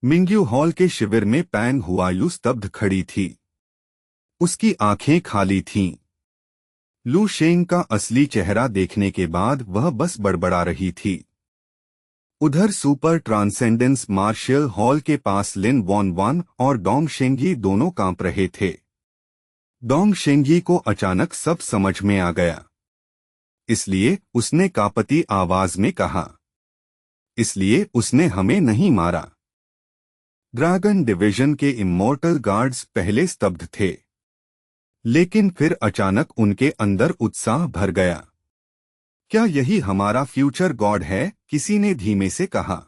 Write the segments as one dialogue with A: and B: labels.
A: Mingyu hall के शिविर में पैंग हुआयू स्तब्ध खड़ी थी। उसकी आंखें खाली थीं। लू शेंग का असली चेहरा देखने के बाद वह बस बड़बड़ा रही थी। उधर सुपर ट्रांसेंडेंस मार्शियल हॉल के पास लिन वॉन वान और डोंग शेंगी दोनों कांप रहे थे। डोंग शेंगी को अचानक सब समझ में आ गया। इसलिए उसने कांपती आवाज में कहा, इसलिए उसने हमें नहीं मारा। ड्रैगन डिवीजन के इमॉर्टल गार्ड्स पहले स्तब्ध थे, लेकिन फिर अचानक उनके अंदर उत्साह भर गया। क्या यही हमारा फ्यूचर गॉड है? किसी ने धीमे से कहा।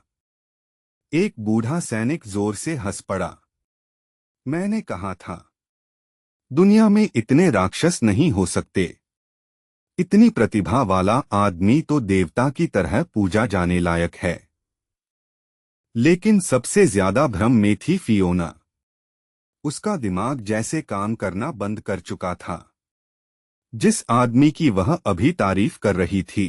A: एक बूढ़ा सैनिक जोर से हंस पड़ा। मैंने कहा था, दुनिया में इतने राक्षस नहीं हो सकते। इतनी प्रतिभा वाला आदमी तो देवता की तरह पूजा जाने लायक है। लेकिन सबसे ज्यादा भ्रम में थी फियोना। उसका दिमाग जैसे काम करना बंद कर चुका था। जिस आदमी की वह अभी तारीफ कर रही थी,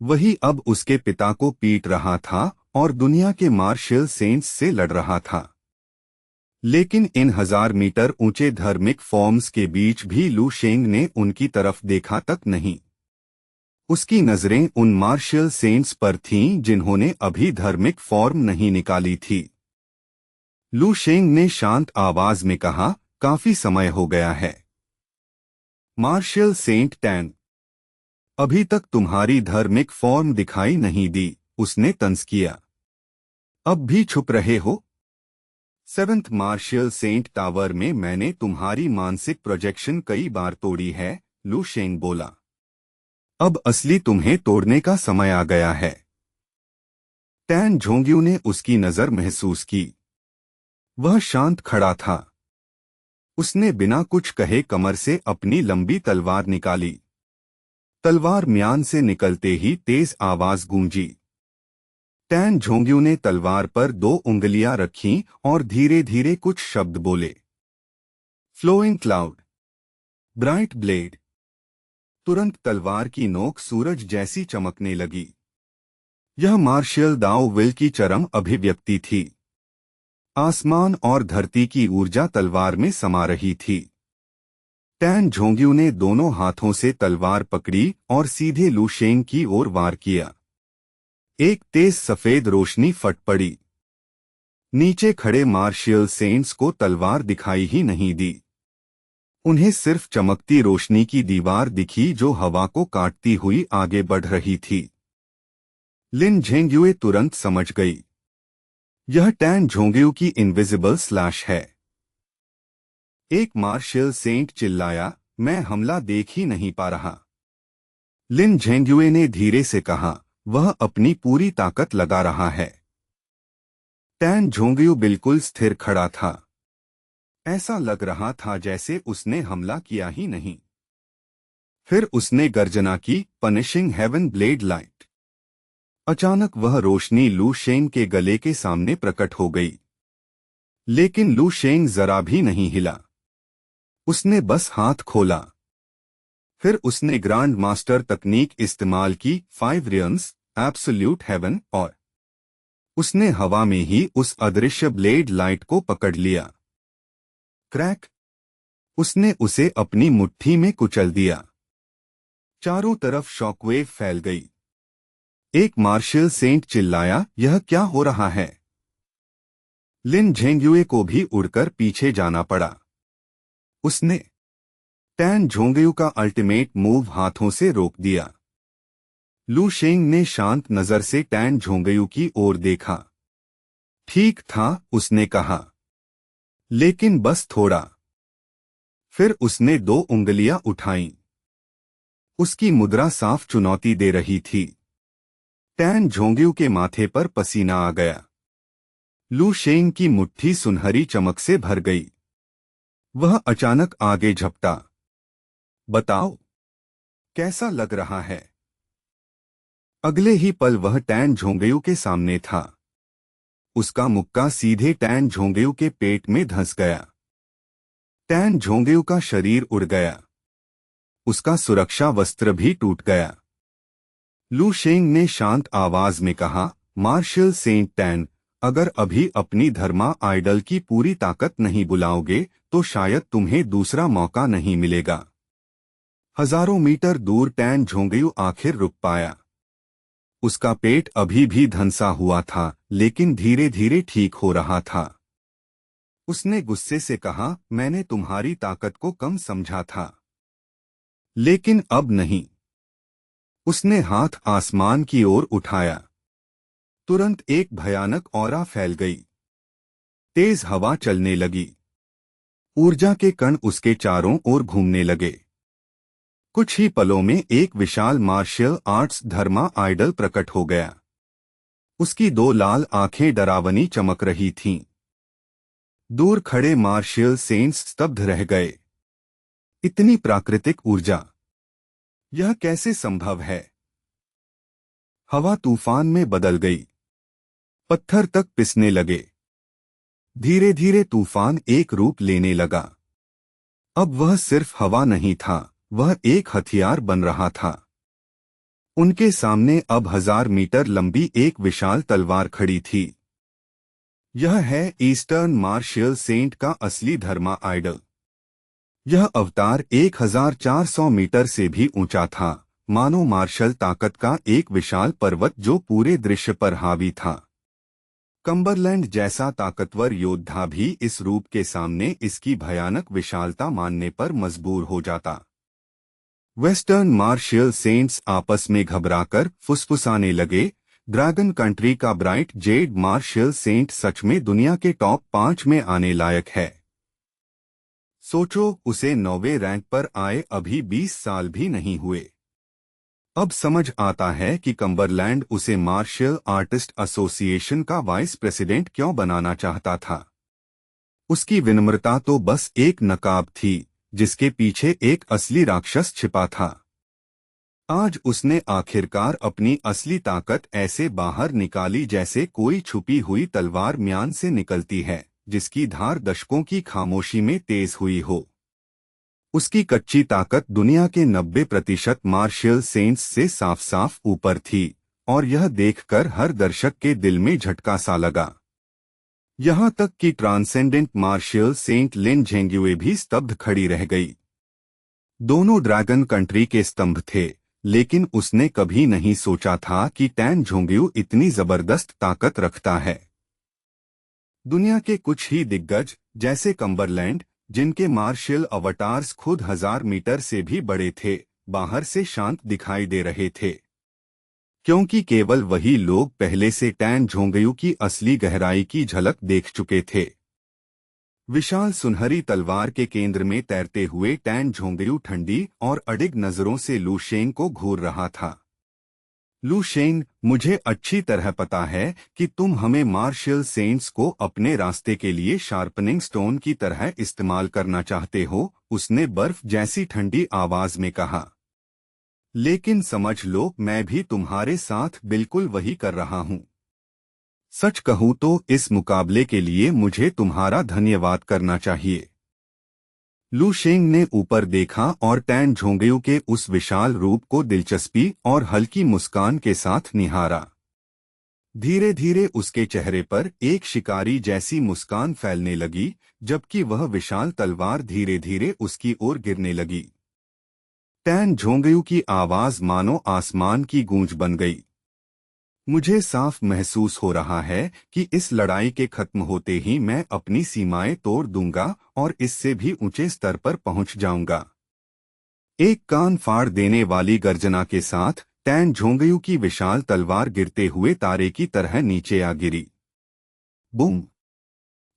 A: वही अब उसके पिता को पीट रहा था और दुनिया के मार्शियल सेंट्स से लड़ रहा था। लेकिन इन 1000 मीटर ऊंचे धार्मिक फॉर्म्स के बीच भी लू शेंग ने उनकी तरफ देखा तक नहीं। उसकी नजरें उन मार्शियल सेंट्स पर थीं जिन्होंने अभी धार्मिक फॉर्म नहीं निकाली थी। लू शेंग ने शांत आवाज में कहा, काफी समय हो गया है। मार्शियल सेंट टैन, अभी तक तुम्हारी धार्मिक फॉर्म दिखाई नहीं दी, उसने तंज किया। अब भी छुप रहे हो? 7th मार्शियल सेंट टावर में मैंने तुम्हारी मानसिक प्रोजेक्शन कई बार तोड़ी है, लू शेंग बोला। अब असली तुम्हें तोड़ने का समय आ गया है। टैन झोंग्यू ने उसकी नजर महसूस की। वह शांत खड़ा था। उसने बिना कुछ कहे कमर से अपनी लंबी तलवार निकाली। तलवार म्यान से निकलते ही तेज आवाज गूंजी। टैन झोंग्यू ने तलवार पर 2 उंगलियां रखीं और धीरे धीरे कुछ शब्द बोले। Flowing cloud, bright blade. तुरंत तलवार की नोक सूरज जैसी चमकने लगी। यह मार्शियल दाओ विल की चरम अभिव्यक्ति थी। आसमान और धरती की ऊर्जा तलवार में समा रही थी। टैन झोंग्यू ने दोनों हाथों से तलवार पकड़ी और सीधे लू शेंग की ओर वार किया। एक तेज सफेद रोशनी फट पड़ी। नीचे खड़े मार्शियल सेंट्स को तलवार दिखाई ही नहीं दी। उन्हें सिर्फ चमकती रोशनी की दीवार दिखी जो हवा को काटती हुई आगे बढ़ रही थी। लिन झेंग्युए तुरंत समझ गई, यह टैन झोंग्यू की इनविजिबल स्लैश है। एक मार्शियल सेंट चिल्लाया, मैं हमला देख ही नहीं पा रहा। लिन झेंग्युए ने धीरे से कहा, वह अपनी पूरी ताकत लगा रहा है। टैन झोंग्यू बिल्कुल स्थिर खड़ा था। ऐसा लग रहा था जैसे उसने हमला किया ही नहीं। फिर उसने गर्जना की, पनिशिंग हेवन ब्लेड लाइट। अचानक वह रोशनी लू शेंग के गले के सामने प्रकट हो गई। लेकिन लू शेंग जरा भी नहीं हिला। उसने बस हाथ खोला। फिर उसने ग्रांड मास्टर तकनीक इस्तेमाल की, 5 रियम्स, एब्सोल्यूट हेवन, और उसने हवा में ही उस अदृश्य ब्लेड लाइट को पकड़ लिया। क्रैक! उसने उसे अपनी मुट्ठी में कुचल दिया। चारों तरफ शॉकवेव फैल गई। एक मार्शियल सेंट चिल्लाया, यह क्या हो रहा है? लिन झेंग्युए को भी उड़कर पीछे जाना पड़ा। उसने टैन झोंग्यू का अल्टीमेट मूव हाथों से रोक दिया। लू शेंग ने शांत नजर से टैन झोंग्यू की ओर देखा। ठीक था, उसने कहा, लेकिन बस थोड़ा। फिर उसने 2 उंगलियां उठाईं। उसकी मुद्रा साफ चुनौती दे रही थी। टैन झोंग्यू के माथे पर पसीना आ गया। लू शेंग की मुट्ठी सुनहरी चमक से भर गई। वह अचानक आगे झपटा। बताओ, कैसा लग रहा है? अगले ही पल वह टैन झोंग्यू के सामने था। उसका मुक्का सीधे टैन झोंग्यू के पेट में धंस गया। टैन झोंग्यू का शरीर उड़ गया। उसका सुरक्षा वस्त्र भी टूट गया। लू शेंग ने शांत आवाज में कहा, मार्शियल सेंट टैन, अगर अभी अपनी धर्मा आइडल की पूरी ताकत नहीं बुलाओगे तो शायद तुम्हें दूसरा मौका नहीं मिलेगा। हजारों मीटर दूर टैन झोंगयू आखिर रुक पाया। उसका पेट अभी भी धंसा हुआ था, लेकिन धीरे धीरे ठीक हो रहा था। उसने गुस्से से कहा, मैंने तुम्हारी ताकत को कम समझा था, लेकिन अब नहीं। उसने हाथ आसमान की ओर उठाया। तुरंत एक भयानक ऑरा फैल गई। तेज हवा चलने लगी। ऊर्जा के कण उसके चारों ओर घूमने लगे। कुछ ही पलों में एक विशाल मार्शल आर्ट्स धर्मा आइडल प्रकट हो गया। उसकी दो लाल आंखें डरावनी चमक रही थीं। दूर खड़े मार्शल सेंट्स स्तब्ध रह गए। इतनी प्राकृतिक ऊर्जा, यह कैसे संभव है? हवा तूफान में बदल गई। पत्थर तक पिसने लगे। धीरे धीरे तूफान एक रूप लेने लगा। अब वह सिर्फ हवा नहीं था, वह एक हथियार बन रहा था। उनके सामने अब 1000 मीटर लंबी एक विशाल तलवार खड़ी थी। यह है ईस्टर्न मार्शल सेंट का असली धर्मा आइडल। यह अवतार 1400 मीटर से भी ऊंचा था, मानो मार्शल ताकत का एक विशाल पर्वत जो पूरे दृश्य पर हावी था। कम्बरलैंड जैसा ताकतवर योद्धा भी इस रूप के सामने इसकी भयानक विशालता मानने पर मजबूर हो जाता। वेस्टर्न मार्शल सेंट्स आपस में घबराकर फुसफुसाने लगे, ड्रैगन कंट्री का ब्राइट जेड मार्शल सेंट सच में दुनिया के टॉप 5 में आने लायक है। सोचो, उसे 9वें रैंक पर आए अभी 20 साल भी नहीं हुए। अब समझ आता है कि कम्बरलैंड उसे मार्शल आर्टिस्ट एसोसिएशन का वाइस प्रेसिडेंट क्यों बनाना चाहता था। उसकी विनम्रता तो बस एक नकाब थी, जिसके पीछे एक असली राक्षस छिपा था। आज उसने आखिरकार अपनी असली ताकत ऐसे बाहर निकाली जैसे कोई छुपी हुई तलवार म्यान से निकलती है, जिसकी धार दशकों की खामोशी में तेज हुई हो। उसकी कच्ची ताकत दुनिया के 90% मार्शल सेंट्स से साफ साफ ऊपर थी, और यह देखकर हर दर्शक के दिल में झटका सा लगा। यहाँ तक कि ट्रांसेंडेंट मार्शल सेंट लिन झेंग्युए भी स्तब्ध खड़ी रह गई। दोनों ड्रैगन कंट्री के स्तंभ थे, लेकिन उसने कभी नहीं सोचा था कि टैन झोंग्यू इतनी जबरदस्त ताकत रखता है। दुनिया के कुछ ही दिग्गज, जैसे कम्बरलैंड, जिनके मार्शल अवतार्स खुद 1000 मीटर से भी बड़े थे, बाहर से शांत दिखाई दे रहे थे, क्योंकि केवल वही लोग पहले से टैन झोंग्यू की असली गहराई की झलक देख चुके थे। विशाल सुनहरी तलवार के केंद्र में तैरते हुए टैन झोंग्यू ठंडी और अडिग नजरों से लू शेंग को घूर रहा था। लू शेंग, मुझे अच्छी तरह पता है कि तुम हमें मार्शल सेंट्स को अपने रास्ते के लिए शार्पनिंग स्टोन की तरह इस्तेमाल करना चाहते हो, उसने बर्फ जैसी ठंडी आवाज में कहा। लेकिन समझ लो, मैं भी तुम्हारे साथ बिल्कुल वही कर रहा हूँ। सच कहूँ तो इस मुकाबले के लिए मुझे तुम्हारा धन्यवाद करना चाहिए। लू शेंग ने ऊपर देखा और टैन झोंग्यू के उस विशाल रूप को दिलचस्पी और हल्की मुस्कान के साथ निहारा। धीरे धीरे उसके चेहरे पर एक शिकारी जैसी मुस्कान फैलने लगी, जबकि वह विशाल तलवार धीरे धीरे उसकी ओर गिरने लगी। टैन झोंग्यू की आवाज मानो आसमान की गूंज बन गई। मुझे साफ महसूस हो रहा है कि इस लड़ाई के खत्म होते ही मैं अपनी सीमाएं तोड़ दूंगा और इससे भी ऊंचे स्तर पर पहुंच जाऊंगा। एक कान फाड़ देने वाली गर्जना के साथ टैन झोंग्यू की विशाल तलवार गिरते हुए तारे की तरह नीचे आ गिरी। बूम!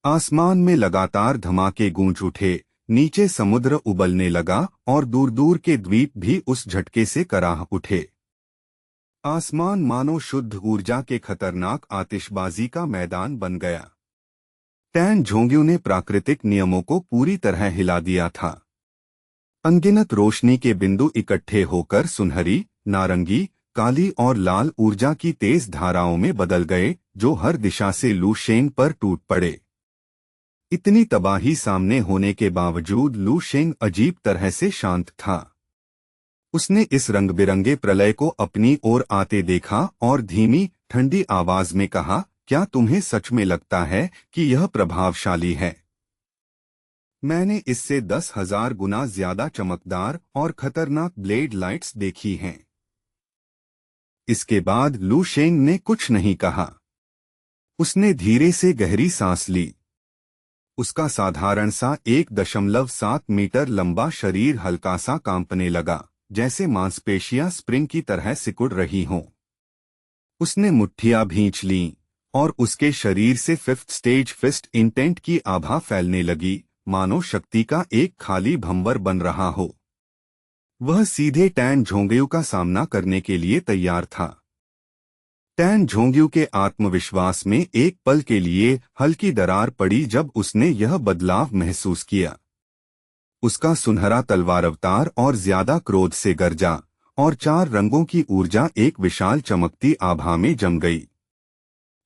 A: आसमान में लगातार धमाके गूंज उठे, नीचे समुद्र उबलने लगा और दूर दूर के द्वीप भी उस झटके से कराह उठे। आसमान मानो शुद्ध ऊर्जा के खतरनाक आतिशबाजी का मैदान बन गया। टैन झोंग्यू ने प्राकृतिक नियमों को पूरी तरह हिला दिया था। अनगिनत रोशनी के बिंदु इकट्ठे होकर सुनहरी, नारंगी, काली और लाल ऊर्जा की तेज धाराओं में बदल गए, जो हर दिशा से लू शेंग पर टूट पड़े। इतनी तबाही सामने होने के बावजूद लू शेंग अजीब तरह से शांत था। उसने इस रंग बिरंगे प्रलय को अपनी ओर आते देखा और धीमी, ठंडी आवाज में कहा, क्या तुम्हें सच में लगता है कि यह प्रभावशाली है? मैंने इससे 10,000 गुना ज्यादा चमकदार और खतरनाक ब्लेड लाइट्स देखी हैं। इसके बाद लू शेंग ने कुछ नहीं कहा। उसने धीरे से गहरी सांस ली। उसका साधारण सा 1.7 मीटर लंबा शरीर हल्का सा कांपने लगा, जैसे मांसपेशियां स्प्रिंग की तरह सिकुड़ रही हों। उसने मुट्ठियां भींच लीं और उसके शरीर से फिफ्थ स्टेज फिस्ट इंटेंट की आभा फैलने लगी, मानो शक्ति का एक खाली भंवर बन रहा हो। वह सीधे टैन झोंगयू का सामना करने के लिए तैयार था। टैन झोंगयू के आत्मविश्वास में एक पल के लिए हल्की दरार पड़ी जब उसने यह बदलाव महसूस किया। उसका सुनहरा तलवार अवतार और ज्यादा क्रोध से गरजा, और 4 रंगों की ऊर्जा एक विशाल चमकती आभा में जम गई।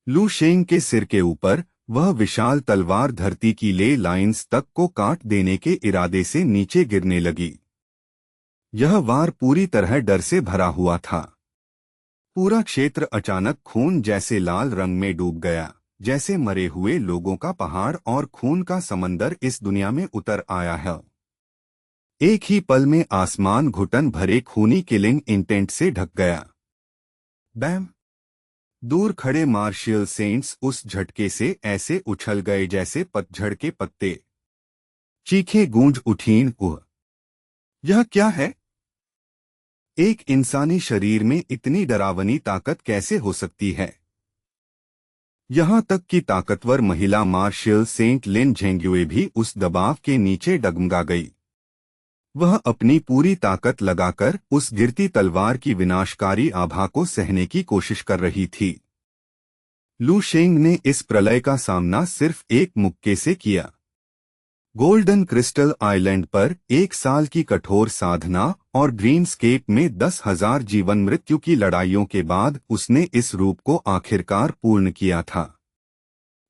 A: लू शेंग के सिर के ऊपर वह विशाल तलवार धरती की ले लाइंस तक को काट देने के इरादे से नीचे गिरने लगी। यह वार पूरी तरह डर से भरा हुआ था। पूरा क्षेत्र अचानक खून जैसे लाल रंग में डूब गया, जैसे मरे हुए लोगों का पहाड़ और खून का समंदर इस दुनिया में उतर आया है। एक ही पल में आसमान घुटन भरे खूनी किलिंग इंटेंट से ढक गया। बैम! दूर खड़े मार्शियल सेंट्स उस झटके से ऐसे उछल गए जैसे पतझड़ के पत्ते। चीखें गूंज उठीं, उह! यह क्या है? एक इंसानी शरीर में इतनी डरावनी ताकत कैसे हो सकती है? यहां तक कि ताकतवर महिला मार्शियल सेंट लिन झेंग्युए भी उस दबाव के नीचे डगमगा गई। वह अपनी पूरी ताकत लगाकर उस गिरती तलवार की विनाशकारी आभा को सहने की कोशिश कर रही थी। लू शेंग ने इस प्रलय का सामना सिर्फ एक मुक्के से किया। गोल्डन क्रिस्टल आइलैंड पर 1 साल की कठोर साधना और ग्रीनस्केप में 10,000 जीवन मृत्यु की लड़ाइयों के बाद उसने इस रूप को आखिरकार पूर्ण किया था।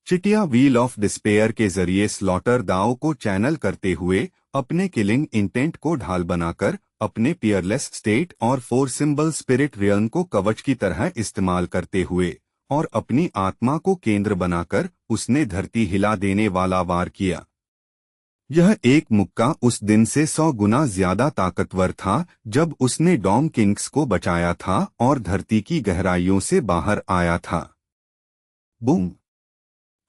A: चिटिया व्हील ऑफ डिस्पेयर के जरिए स्लॉटर दाओ को चैनल करते हुए, अपने किलिंग इंटेंट को ढाल बनाकर, अपने पियरलेस स्टेट और 4 सिंबल स्पिरिट रियल्म को कवच की तरह इस्तेमाल करते हुए, और अपनी आत्मा को केंद्र बनाकर उसने धरती हिला देने वाला वार किया। यह एक मुक्का उस दिन से 100 गुना ज्यादा ताकतवर था जब उसने डॉम किंग्स को बचाया था और धरती की गहराइयों से बाहर आया था। बूम!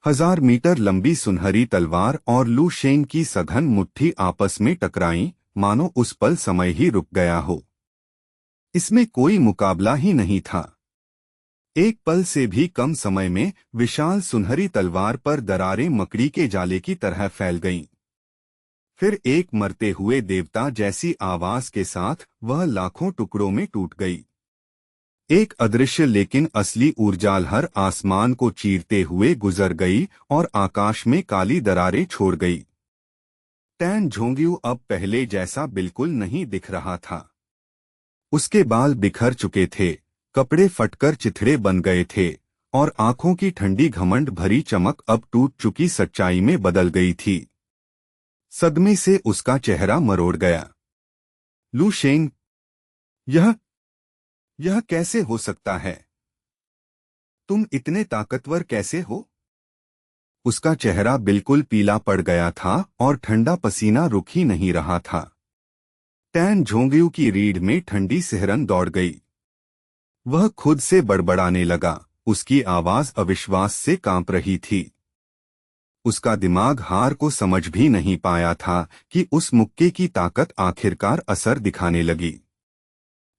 A: 1000 मीटर लंबी सुनहरी तलवार और लू शेंग की सघन मुट्ठी आपस में टकराई, मानो उस पल समय ही रुक गया हो। इसमें कोई मुकाबला ही नहीं था। एक पल से भी कम समय में विशाल सुनहरी तलवार पर दरारें मकड़ी के जाले की तरह फैल गईं। फिर एक मरते हुए देवता जैसी आवाज के साथ वह लाखों टुकड़ों में टूट गई। एक अदृश्य लेकिन असली ऊर्जालहर आसमान को चीरते हुए गुजर गई और आकाश में काली दरारें छोड़ गई। टैन झोंगयू अब पहले जैसा बिल्कुल नहीं दिख रहा था। उसके बाल बिखर चुके थे, कपड़े फटकर चिथड़े बन गए थे, और आंखों की ठंडी घमंड भरी चमक अब टूट चुकी सच्चाई में बदल गई थी। सदमे से उसका चेहरा मरोड़ गया। लू शेंग, यह कैसे हो सकता है? तुम इतने ताकतवर कैसे हो? उसका चेहरा बिल्कुल पीला पड़ गया था और ठंडा पसीना रुक ही नहीं रहा था। टैन झोंगयू की रीढ़ में ठंडी सिहरन दौड़ गई। वह खुद से बड़बड़ाने लगा, उसकी आवाज अविश्वास से कांप रही थी। उसका दिमाग हार को समझ भी नहीं पाया था कि उस मुक्के की ताकत आखिरकार असर दिखाने लगी।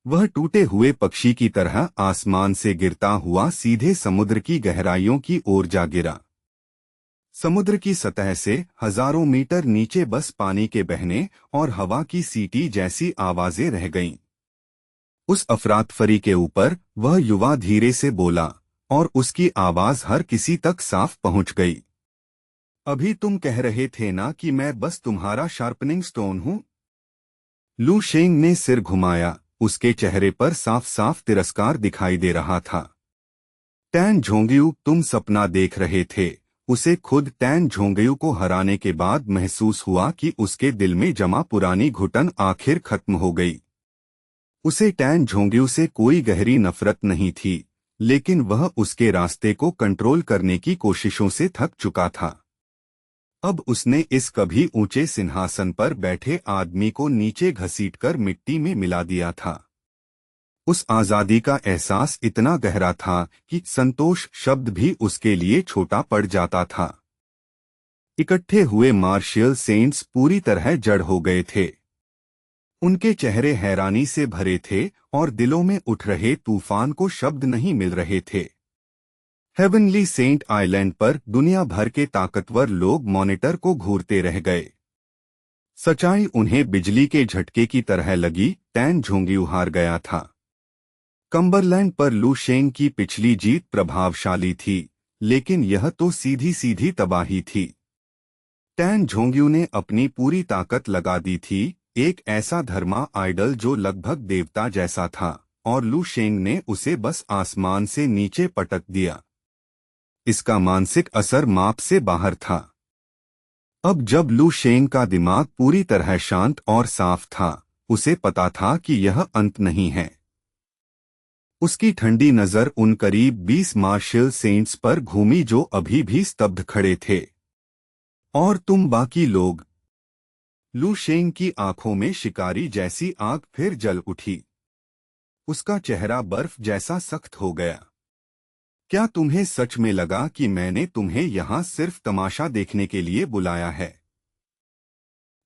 A: वह टूटे हुए पक्षी की तरह आसमान से गिरता हुआ सीधे समुद्र की गहराइयों की ओर जा गिरा। समुद्र की सतह से हजारों मीटर नीचे बस पानी के बहने और हवा की सीटी जैसी आवाजें रह गईं। उस अफरातफरी के ऊपर वह युवा धीरे से बोला, और उसकी आवाज हर किसी तक साफ पहुंच गई। अभी तुम कह रहे थे ना कि मैं बस तुम्हारा शार्पनिंग स्टोन हूं? लू शेंग ने सिर घुमाया, उसके चेहरे पर साफ साफ तिरस्कार दिखाई दे रहा था। टैन झोंगयू, तुम सपना देख रहे थे। उसे खुद टैन झोंगयू को हराने के बाद महसूस हुआ कि उसके दिल में जमा पुरानी घुटन आखिर खत्म हो गई। उसे टैन झोंगयू से कोई गहरी नफरत नहीं थी, लेकिन वह उसके रास्ते को कंट्रोल करने की कोशिशों से थक चुका था। अब उसने इस कभी ऊंचे सिंहासन पर बैठे आदमी को नीचे घसीटकर मिट्टी में मिला दिया था। उस आजादी का एहसास इतना गहरा था कि संतोष शब्द भी उसके लिए छोटा पड़ जाता था। इकट्ठे हुए मार्शियल सेंट्स पूरी तरह जड़ हो गए थे। उनके चेहरे हैरानी से भरे थे और दिलों में उठ रहे तूफान को शब्द नहीं मिल रहे थे। हेवनली सेंट आइलैंड पर दुनिया भर के ताकतवर लोग मॉनिटर को घूरते रह गए। सच्चाई उन्हें बिजली के झटके की तरह लगी। टैन झोंगी हार गया था। कम्बरलैंड पर लू शेंग की पिछली जीत प्रभावशाली थी, लेकिन यह तो सीधी सीधी तबाही थी। टैन झोंग्यू ने अपनी पूरी ताकत लगा दी थी, एक ऐसा धर्मा आइडल जो लगभग देवता जैसा था, और लू शेंग ने उसे बस आसमान से नीचे पटक दिया। इसका मानसिक असर माप से बाहर था। अब जब लू शेंग का दिमाग पूरी तरह शांत और साफ था, उसे पता था कि यह अंत नहीं है। उसकी ठंडी नजर उन करीब 20 मार्शियल सेंट्स पर घूमी जो अभी भी स्तब्ध खड़े थे। और तुम बाकी लोग? लू शेंग की आंखों में शिकारी जैसी आग फिर जल उठी। उसका चेहरा बर्फ जैसा सख्त हो गया। क्या तुम्हें सच में लगा कि मैंने तुम्हें यहां सिर्फ तमाशा देखने के लिए बुलाया है?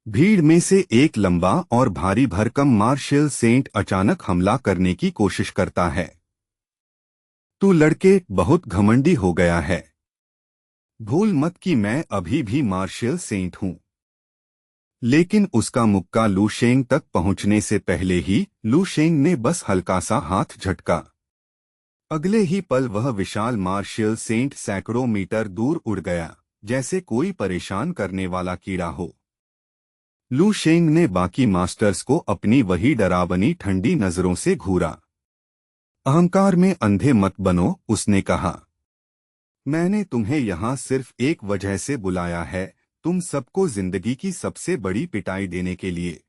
A: भीड़ में से एक लंबा और भारी भरकम मार्शियल सेंट अचानक हमला करने की कोशिश करता है। तू लड़के बहुत घमंडी हो गया है। भूल मत कि मैं अभी भी मार्शियल सेंट हूं। लेकिन उसका मुक्का लू शेंग तक पहुंचने से पहले ही लू शेंग ने बस हल्का सा हाथ झटका। अगले ही पल वह विशाल मार्शियल सेंट सैकड़ों मीटर दूर उड़ गया, जैसे कोई परेशान करने वाला कीड़ा हो। लू शेंग ने बाकी मास्टर्स को अपनी वही डरावनी ठंडी नजरों से घूरा। अहंकार में अंधे मत बनो, उसने कहा। मैंने तुम्हें यहां सिर्फ एक वजह से बुलाया है, तुम सबको जिंदगी की सबसे बड़ी पिटाई देने के लिए।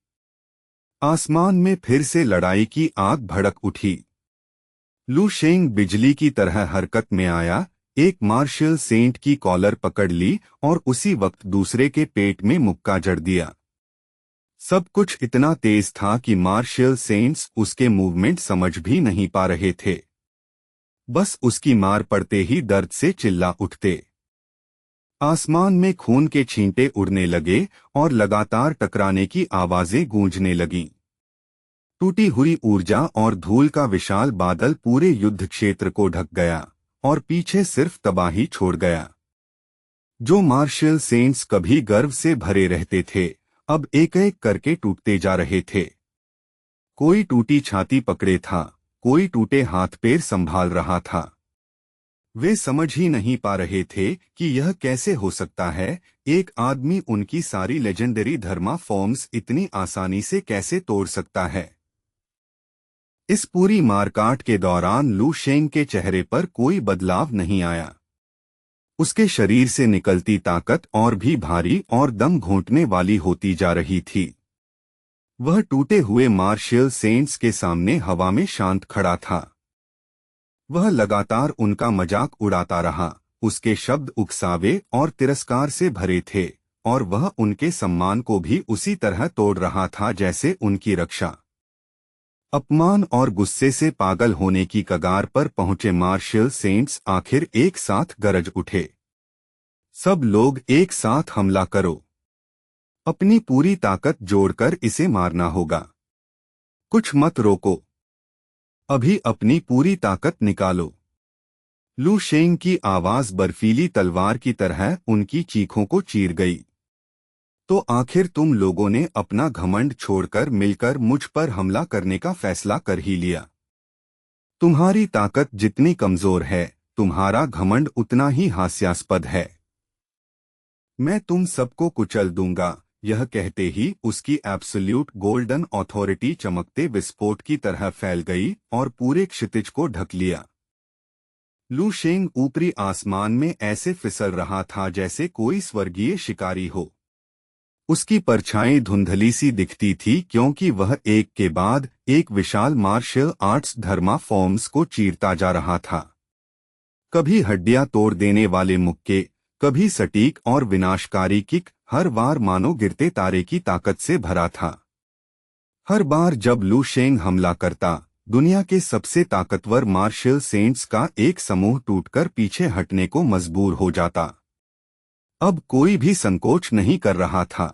A: आसमान में फिर से लड़ाई की आग भड़क उठी। लू शेंग बिजली की तरह हरकत में आया, एक मार्शियल सेंट की कॉलर पकड़ ली और उसी वक्त दूसरे के पेट में मुक्का जड़ दिया। सब कुछ इतना तेज था कि मार्शियल सेंट्स उसके मूवमेंट समझ भी नहीं पा रहे थे। बस उसकी मार पड़ते ही दर्द से चिल्ला उठते। आसमान में खून के छींटे उड़ने लगे और लगातार टकराने की आवाजें गूंजने लगीं। टूटी हुई ऊर्जा और धूल का विशाल बादल पूरे युद्ध क्षेत्र को ढक गया और पीछे सिर्फ तबाही छोड़ गया। जो मार्शियल सेंट्स कभी गर्व से भरे रहते थे, अब एक एक करके टूटते जा रहे थे। कोई टूटी छाती पकड़े था, कोई टूटे हाथ पैर संभाल रहा था। वे समझ ही नहीं पा रहे थे कि यह कैसे हो सकता है। एक आदमी उनकी सारी लेजेंडरी धर्मा फॉर्म्स इतनी आसानी से कैसे तोड़ सकता है। इस पूरी मारकाट के दौरान लू शेंग के चेहरे पर कोई बदलाव नहीं आया। उसके शरीर से निकलती ताकत और भी भारी और दम घोंटने वाली होती जा रही थी। वह टूटे हुए मार्शियल सेंट्स के सामने हवा में शांत खड़ा था। वह लगातार उनका मजाक उड़ाता रहा। उसके शब्द उकसावे और तिरस्कार से भरे थे, और वह उनके सम्मान को भी उसी तरह तोड़ रहा था जैसे उनकी रक्षा। अपमान और गुस्से से पागल होने की कगार पर पहुंचे मार्शियल सेंट्स आखिर एक साथ गरज उठे। सब लोग एक साथ हमला करो। अपनी पूरी ताकत जोड़कर इसे मारना होगा। कुछ मत रोको। अभी अपनी पूरी ताकत निकालो। लू शेंग की आवाज बर्फीली तलवार की तरह उनकी चीखों को चीर गई। तो आखिर तुम लोगों ने अपना घमंड छोड़कर मिलकर मुझ पर हमला करने का फैसला कर ही लिया। तुम्हारी ताकत जितनी कमजोर है, तुम्हारा घमंड उतना ही हास्यास्पद है। मैं तुम सबको कुचल दूंगा। यह कहते ही उसकी एब्सोल्यूट गोल्डन अथॉरिटी चमकते विस्फोट की तरह फैल गई और पूरे क्षितिज को ढक लिया। लू शेंग ऊपरी आसमान में ऐसे फिसल रहा था जैसे कोई स्वर्गीय शिकारी हो। उसकी परछाई धुंधली सी दिखती थी क्योंकि वह एक के बाद एक विशाल मार्शल आर्ट्स धर्मा फॉर्म्स को चीरता जा रहा था। कभी हड्डियां तोड़ देने वाले मुक्के, कभी सटीक और विनाशकारी किक, हर बार मानो गिरते तारे की ताकत से भरा था। हर बार जब लू शेंग हमला करता, दुनिया के सबसे ताकतवर मार्शल सेंट्स का एक समूह टूटकर पीछे हटने को मजबूर हो जाता। अब कोई भी संकोच नहीं कर रहा था।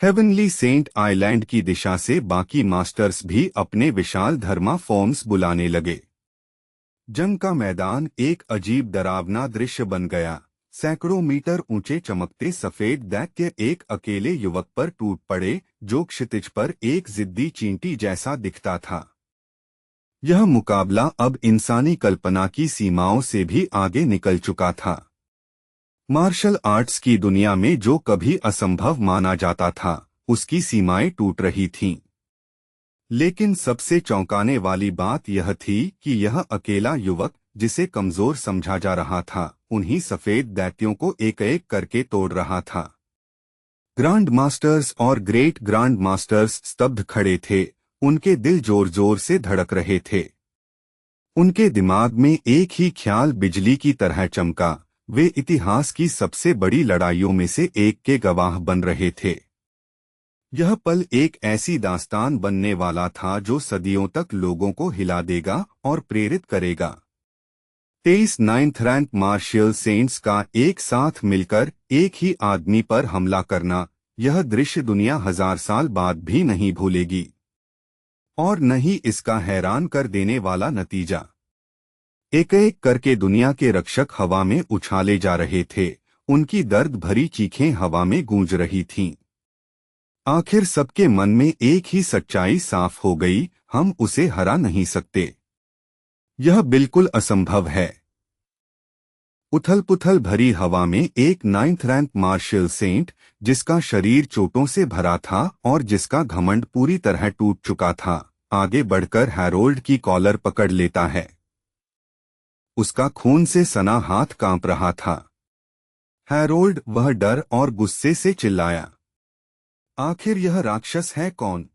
A: हेवनली सेंट आइलैंड की दिशा से बाकी मास्टर्स भी अपने विशाल धर्मा फॉर्म्स बुलाने लगे। जंग का मैदान एक अजीब डरावना दृश्य बन गया। सैकड़ों मीटर ऊंचे चमकते सफेद दैत्य एक अकेले युवक पर टूट पड़े, जो क्षितिज पर एक जिद्दी चींटी जैसा दिखता था। यह मुकाबला अब इंसानी कल्पना की सीमाओं से भी आगे निकल चुका था। मार्शल आर्ट्स की दुनिया में जो कभी असंभव माना जाता था, उसकी सीमाएं टूट रही थीं। लेकिन सबसे चौंकाने वाली बात यह थी कि यह अकेला युवक, जिसे कमजोर समझा जा रहा था, उन्हीं सफेद दैत्यों को एक एक करके तोड़ रहा था। ग्रांड मास्टर्स और ग्रेट ग्रांड मास्टर्स स्तब्ध खड़े थे, उनके दिल जोर जोर से धड़क रहे थे। उनके दिमाग में एक ही ख्याल बिजली की तरह चमका, वे इतिहास की सबसे बड़ी लड़ाइयों में से एक के गवाह बन रहे थे। यह पल एक ऐसी दास्तान बनने वाला था जो सदियों तक लोगों को हिला देगा और प्रेरित करेगा। 23 नाइन्थ रैंक मार्शियल सेंट्स का एक साथ मिलकर एक ही आदमी पर हमला करना, यह दृश्य दुनिया 1000 साल बाद भी नहीं भूलेगी। और न ही इसका हैरान कर देने वाला नतीजा। एक एक करके दुनिया के रक्षक हवा में उछाले जा रहे थे, उनकी दर्द भरी चीखें हवा में गूंज रही थीं। आखिर सबके मन में एक ही सच्चाई साफ हो गई, हम उसे हरा नहीं सकते। यह बिल्कुल असंभव है। उथल पुथल भरी हवा में एक 9th रैंक मार्शल सेंट, जिसका शरीर चोटों से भरा था और जिसका घमंड पूरी तरह टूट चुका था, आगे बढ़कर हैरोल्ड की कॉलर पकड़ लेता है। उसका खून से सना हाथ कांप रहा था। हैरोल्ड, वह डर और गुस्से से चिल्लाया, आखिर यह राक्षस है कौन?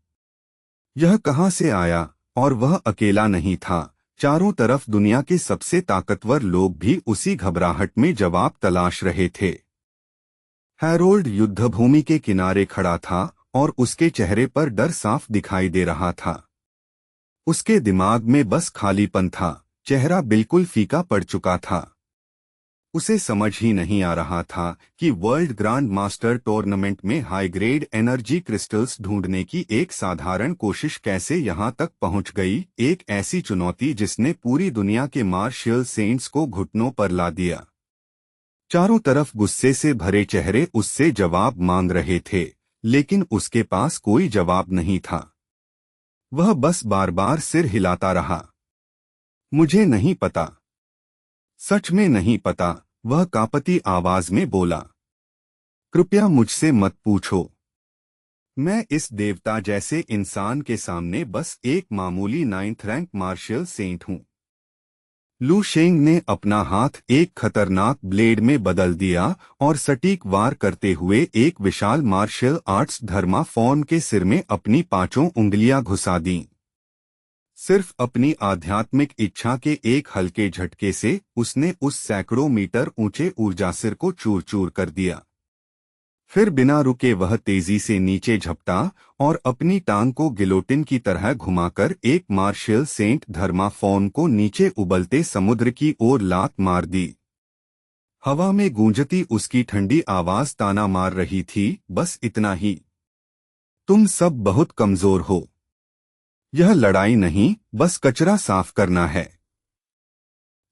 A: यह कहां से आया? और वह अकेला नहीं था, चारों तरफ दुनिया के सबसे ताकतवर लोग भी उसी घबराहट में जवाब तलाश रहे थे। हैरोल्ड युद्धभूमि के किनारे खड़ा था और उसके चेहरे पर डर साफ दिखाई दे रहा था। उसके दिमाग में बस खालीपन था, चेहरा बिल्कुल फीका पड़ चुका था। उसे समझ ही नहीं आ रहा था कि वर्ल्ड ग्रैंड मास्टर टूर्नामेंट में हाई ग्रेड एनर्जी क्रिस्टल्स ढूंढने की एक साधारण कोशिश कैसे यहां तक पहुंच गई, एक ऐसी चुनौती जिसने पूरी दुनिया के मार्शियल सेंट्स को घुटनों पर ला दिया। चारों तरफ गुस्से से भरे चेहरे उससे जवाब मांग रहे थे, लेकिन उसके पास कोई जवाब नहीं था। वह बस बार बार सिर हिलाता रहा। मुझे नहीं पता, सच में नहीं पता, वह कांपती आवाज में बोला। कृपया मुझसे मत पूछो। मैं इस देवता जैसे इंसान के सामने बस एक मामूली 9th रैंक मार्शियल सेंट हूं। लू शेंग ने अपना हाथ एक खतरनाक ब्लेड में बदल दिया और सटीक वार करते हुए एक विशाल मार्शियल आर्ट्स धर्मा फॉर्म के सिर में अपनी 5 उंगलियां घुसा दीं। सिर्फ अपनी आध्यात्मिक इच्छा के एक हल्के झटके से उसने उस सैकड़ों मीटर ऊंचे ऊर्जासिर को चूर चूर कर दिया। फिर बिना रुके वह तेजी से नीचे झपटा और अपनी टांग को गिलोटिन की तरह घुमाकर एक मार्शियल सेंट धर्मा फॉर्म को नीचे उबलते समुद्र की ओर लात मार दी। हवा में गूंजती उसकी ठंडी आवाज ताना मार रही थी, बस इतना ही। तुम सब बहुत कमजोर हो। यह लड़ाई नहीं, बस कचरा साफ करना है।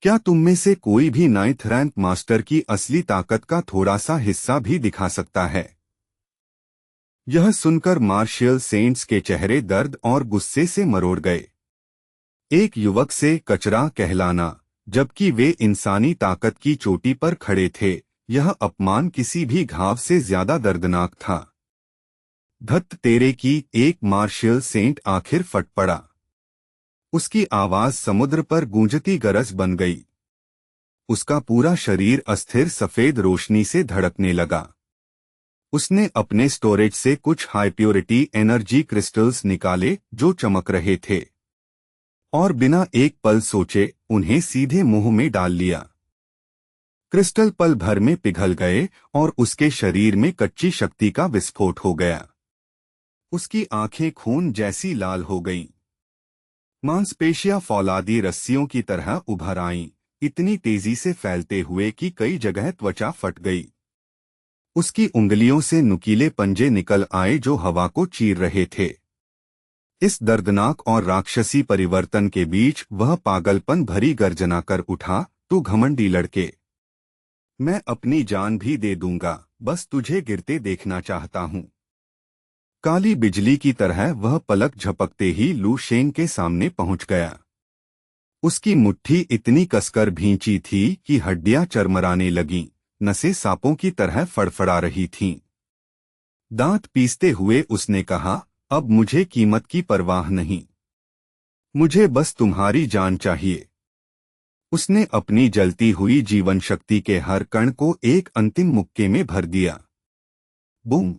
A: क्या तुम में से कोई भी 9th रैंक मास्टर की असली ताकत का थोड़ा सा हिस्सा भी दिखा सकता है? यह सुनकर मार्शियल सेंट्स के चेहरे दर्द और गुस्से से मरोड़ गए। एक युवक से कचरा कहलाना, जबकि वे इंसानी ताकत की चोटी पर खड़े थे, यह अपमान किसी भी घाव से ज्यादा दर्दनाक था। धत तेरे की, एक मार्शियल सेंट आखिर फट पड़ा। उसकी आवाज समुद्र पर गूंजती गरज बन गई। उसका पूरा शरीर अस्थिर सफेद रोशनी से धड़कने लगा। उसने अपने स्टोरेज से कुछ हाई प्योरिटी एनर्जी क्रिस्टल्स निकाले जो चमक रहे थे। और बिना एक पल सोचे उन्हें सीधे मुंह में डाल लिया। क्रिस्टल पल भर में पिघल गए और उसके शरीर में कच्ची शक्ति का विस्फोट हो गया। उसकी आंखें खून जैसी लाल हो गईं। मांसपेशियां फौलादी रस्सियों की तरह उभर आईं, इतनी तेजी से फैलते हुए कि कई जगह त्वचा फट गई। उसकी उंगलियों से नुकीले पंजे निकल आए जो हवा को चीर रहे थे। इस दर्दनाक और राक्षसी परिवर्तन के बीच वह पागलपन भरी गर्जना कर उठा, तू घमंडी लड़के, मैं अपनी जान भी दे दूंगा, बस तुझे गिरते देखना चाहता हूं। काली बिजली की तरह वह पलक झपकते ही लू शेंग के सामने पहुंच गया। उसकी मुट्ठी इतनी कसकर भींची थी कि हड्डियां चरमराने लगीं, नसें सांपों की तरह फड़फड़ा रही थीं। दांत पीसते हुए उसने कहा, अब मुझे कीमत की परवाह नहीं, मुझे बस तुम्हारी जान चाहिए। उसने अपनी जलती हुई जीवन शक्ति के हर कण को एक अंतिम मुक्के में भर दिया। बूम!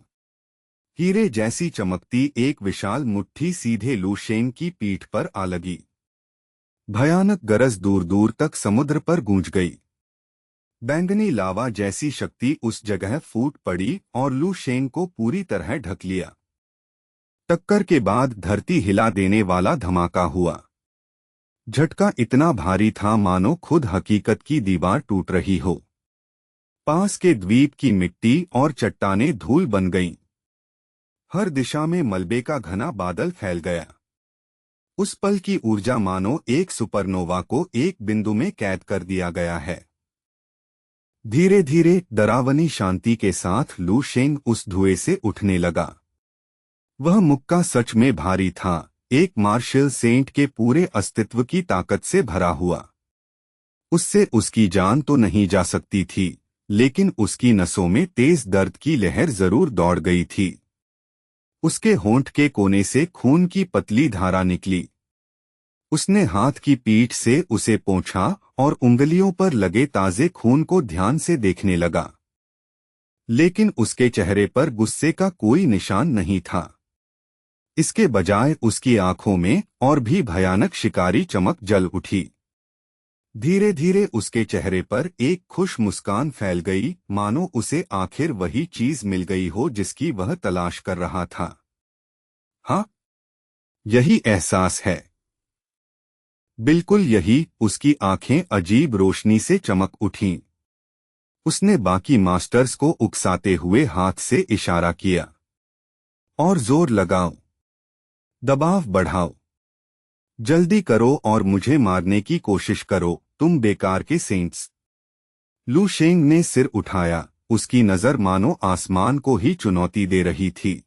A: हीरे जैसी चमकती एक विशाल मुट्ठी सीधे लू शेंग की पीठ पर आ लगी। भयानक गरज दूर दूर तक समुद्र पर गूंज गई। बैंगनी लावा जैसी शक्ति उस जगह फूट पड़ी और लू शेंग को पूरी तरह ढक लिया। टक्कर के बाद धरती हिला देने वाला धमाका हुआ। झटका इतना भारी था मानो खुद हकीकत की दीवार टूट रही हो। पास के द्वीप की मिट्टी और चट्टानें धूल बन गईं। हर दिशा में मलबे का घना बादल फैल गया। उस पल की ऊर्जा मानो एक सुपरनोवा को एक बिंदु में कैद कर दिया गया है। धीरे धीरे डरावनी शांति के साथ लू शेंग उस धुएं से उठने लगा। वह मुक्का सच में भारी था, एक मार्शल सेंट के पूरे अस्तित्व की ताकत से भरा हुआ। उससे उसकी जान तो नहीं जा सकती थी, लेकिन उसकी नसों में तेज दर्द की लहर जरूर दौड़ गई थी। उसके होंठ के कोने से खून की पतली धारा निकली। उसने हाथ की पीठ से उसे पोंछा और उंगलियों पर लगे ताजे खून को ध्यान से देखने लगा। लेकिन उसके चेहरे पर गुस्से का कोई निशान नहीं था। इसके बजाय उसकी आंखों में और भी भयानक शिकारी चमक जल उठी। धीरे धीरे उसके चेहरे पर एक खुश मुस्कान फैल गई, मानो उसे आखिर वही चीज मिल गई हो जिसकी वह तलाश कर रहा था। हाँ, यही एहसास है। बिल्कुल यही। उसकी आंखें अजीब रोशनी से चमक उठीं। उसने बाकी मास्टर्स को उकसाते हुए हाथ से इशारा किया। और जोर लगाओ, दबाव बढ़ाओ, जल्दी करो और मुझे मारने की कोशिश करो, तुम बेकार के सेंट्स। लू शेंग ने सिर उठाया, उसकी नजर मानो आसमान को ही चुनौती दे रही थी।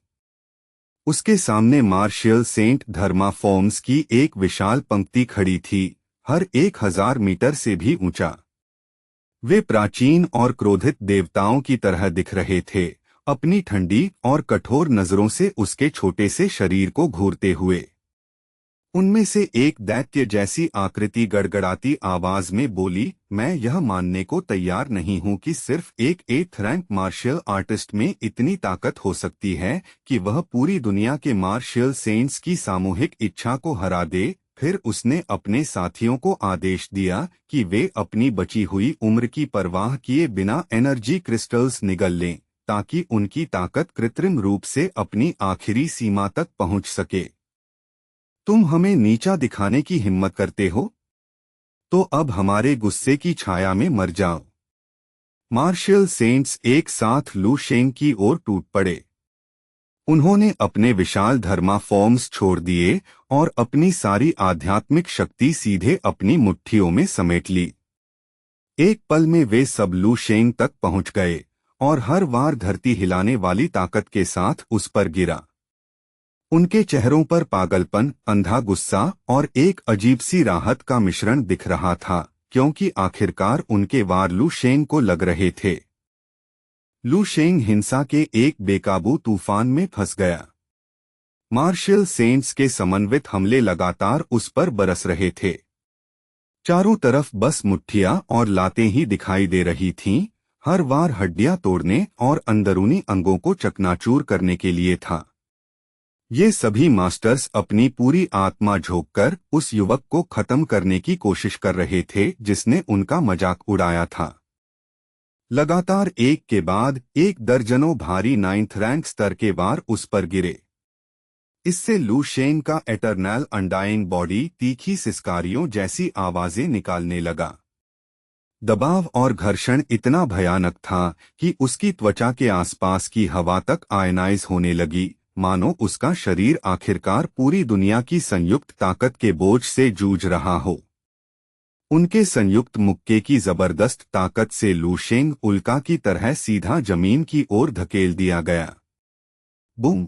A: उसके सामने मार्शियल सेंट धर्माफॉर्म्स की एक विशाल पंक्ति खड़ी थी, हर 1000 मीटर से भी ऊंचा। वे प्राचीन और क्रोधित देवताओं की तरह दिख रहे थे, अपनी ठंडी और कठोर नजरों से उसके छोटे से शरीर को घूरते हुए। उनमें से एक दैत्य जैसी आकृति गड़गड़ाती आवाज में बोली, मैं यह मानने को तैयार नहीं हूं कि सिर्फ एक 8th रैंक मार्शियल आर्टिस्ट में इतनी ताकत हो सकती है कि वह पूरी दुनिया के मार्शियल सेंट्स की सामूहिक इच्छा को हरा दे। फिर उसने अपने साथियों को आदेश दिया कि वे अपनी बची हुई उम्र की परवाह किए बिना एनर्जी क्रिस्टल्स निगल लें, ताकि उनकी ताकत कृत्रिम रूप से अपनी आखिरी सीमा तक पहुंच सके। तुम हमें नीचा दिखाने की हिम्मत करते हो? तो अब हमारे गुस्से की छाया में मर जाओ। मार्शियल सेंट्स एक साथ लू शेंग की ओर टूट पड़े। उन्होंने अपने विशाल धर्माफॉर्म्स छोड़ दिए और अपनी सारी आध्यात्मिक शक्ति सीधे अपनी मुट्ठियों में समेट ली। एक पल में वे सब लू शेंग तक पहुंच गए और हर वार धरती हिलाने वाली ताकत के साथ उस पर गिरा। उनके चेहरों पर पागलपन, अंधा गुस्सा और एक अजीब सी राहत का मिश्रण दिख रहा था, क्योंकि आखिरकार उनके वार लू शेंग को लग रहे थे। लू शेंग हिंसा के एक बेकाबू तूफान में फंस गया। मार्शियल सेंट्स के समन्वित हमले लगातार उस पर बरस रहे थे। चारों तरफ बस मुट्ठियां और लातें ही दिखाई दे रही थीं, हर वार हड्डियां तोड़ने और अंदरूनी अंगों को चकनाचूर करने के लिए था। ये सभी मास्टर्स अपनी पूरी आत्मा झोंककर उस युवक को खत्म करने की कोशिश कर रहे थे जिसने उनका मजाक उड़ाया था। लगातार एक के बाद एक दर्जनों भारी 9th रैंक स्तर के वार उस पर गिरे। इससे लू शेंग का एटर्नल अनडाइंग बॉडी तीखी सिसकारियों जैसी आवाजें निकालने लगा। दबाव और घर्षण इतना भयानक था कि उसकी त्वचा के आसपास की हवा तक आयनाइज होने लगी, मानो उसका शरीर आखिरकार पूरी दुनिया की संयुक्त ताकत के बोझ से जूझ रहा हो। उनके संयुक्त मुक्के की जबरदस्त ताकत से लू शेंग उल्का की तरह सीधा जमीन की ओर धकेल दिया गया। बूम!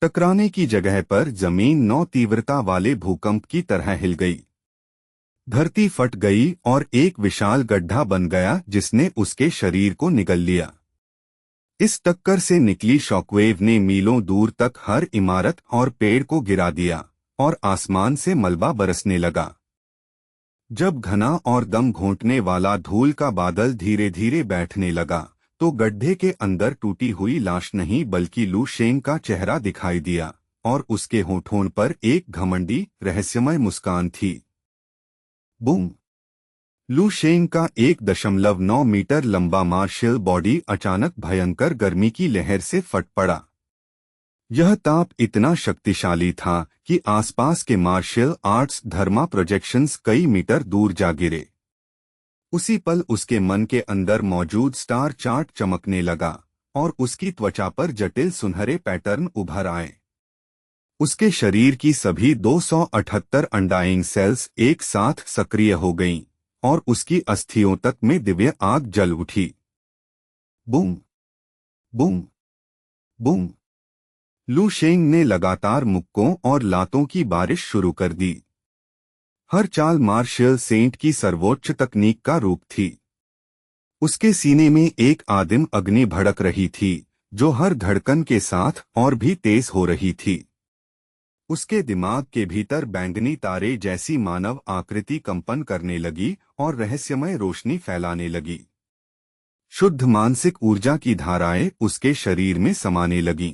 A: टकराने की जगह पर जमीन 9 तीव्रता वाले भूकंप की तरह हिल गई। धरती फट गई और एक विशाल गड्ढा बन गया जिसने उसके शरीर को निगल लिया। इस टक्कर से निकली शॉकवेव ने मीलों दूर तक हर इमारत और पेड़ को गिरा दिया और आसमान से मलबा बरसने लगा। जब घना और दम घोंटने वाला धूल का बादल धीरे धीरे बैठने लगा तो गड्ढे के अंदर टूटी हुई लाश नहीं बल्कि लू शेंग का चेहरा दिखाई दिया और उसके होठों पर एक घमंडी रहस्यमय मुस्कान थी। बूम! लू शेंग का 1.9 मीटर लंबा मार्शल बॉडी अचानक भयंकर गर्मी की लहर से फट पड़ा। यह ताप इतना शक्तिशाली था कि आसपास के मार्शल आर्ट्स धर्मा प्रोजेक्शंस कई मीटर दूर जा गिरे। उसी पल उसके मन के अंदर मौजूद स्टार चार्ट चमकने लगा और उसकी त्वचा पर जटिल सुनहरे पैटर्न उभर आए। उसके शरीर की सभी 278 अंडाइंग सेल्स एक साथ सक्रिय हो गईं और उसकी अस्थियों तक में दिव्य आग जल उठी। बूम! बूम! बूम! लू शेंग ने लगातार मुक्कों और लातों की बारिश शुरू कर दी। हर चाल मार्शल सेंट की सर्वोच्च तकनीक का रूप थी। उसके सीने में एक आदिम अग्नि भड़क रही थी जो हर धड़कन के साथ और भी तेज हो रही थी। उसके दिमाग के भीतर बैंगनी तारे जैसी मानव आकृति कंपन करने लगी और रहस्यमय रोशनी फैलाने लगी। शुद्ध मानसिक ऊर्जा की धाराएं उसके शरीर में समाने लगीं।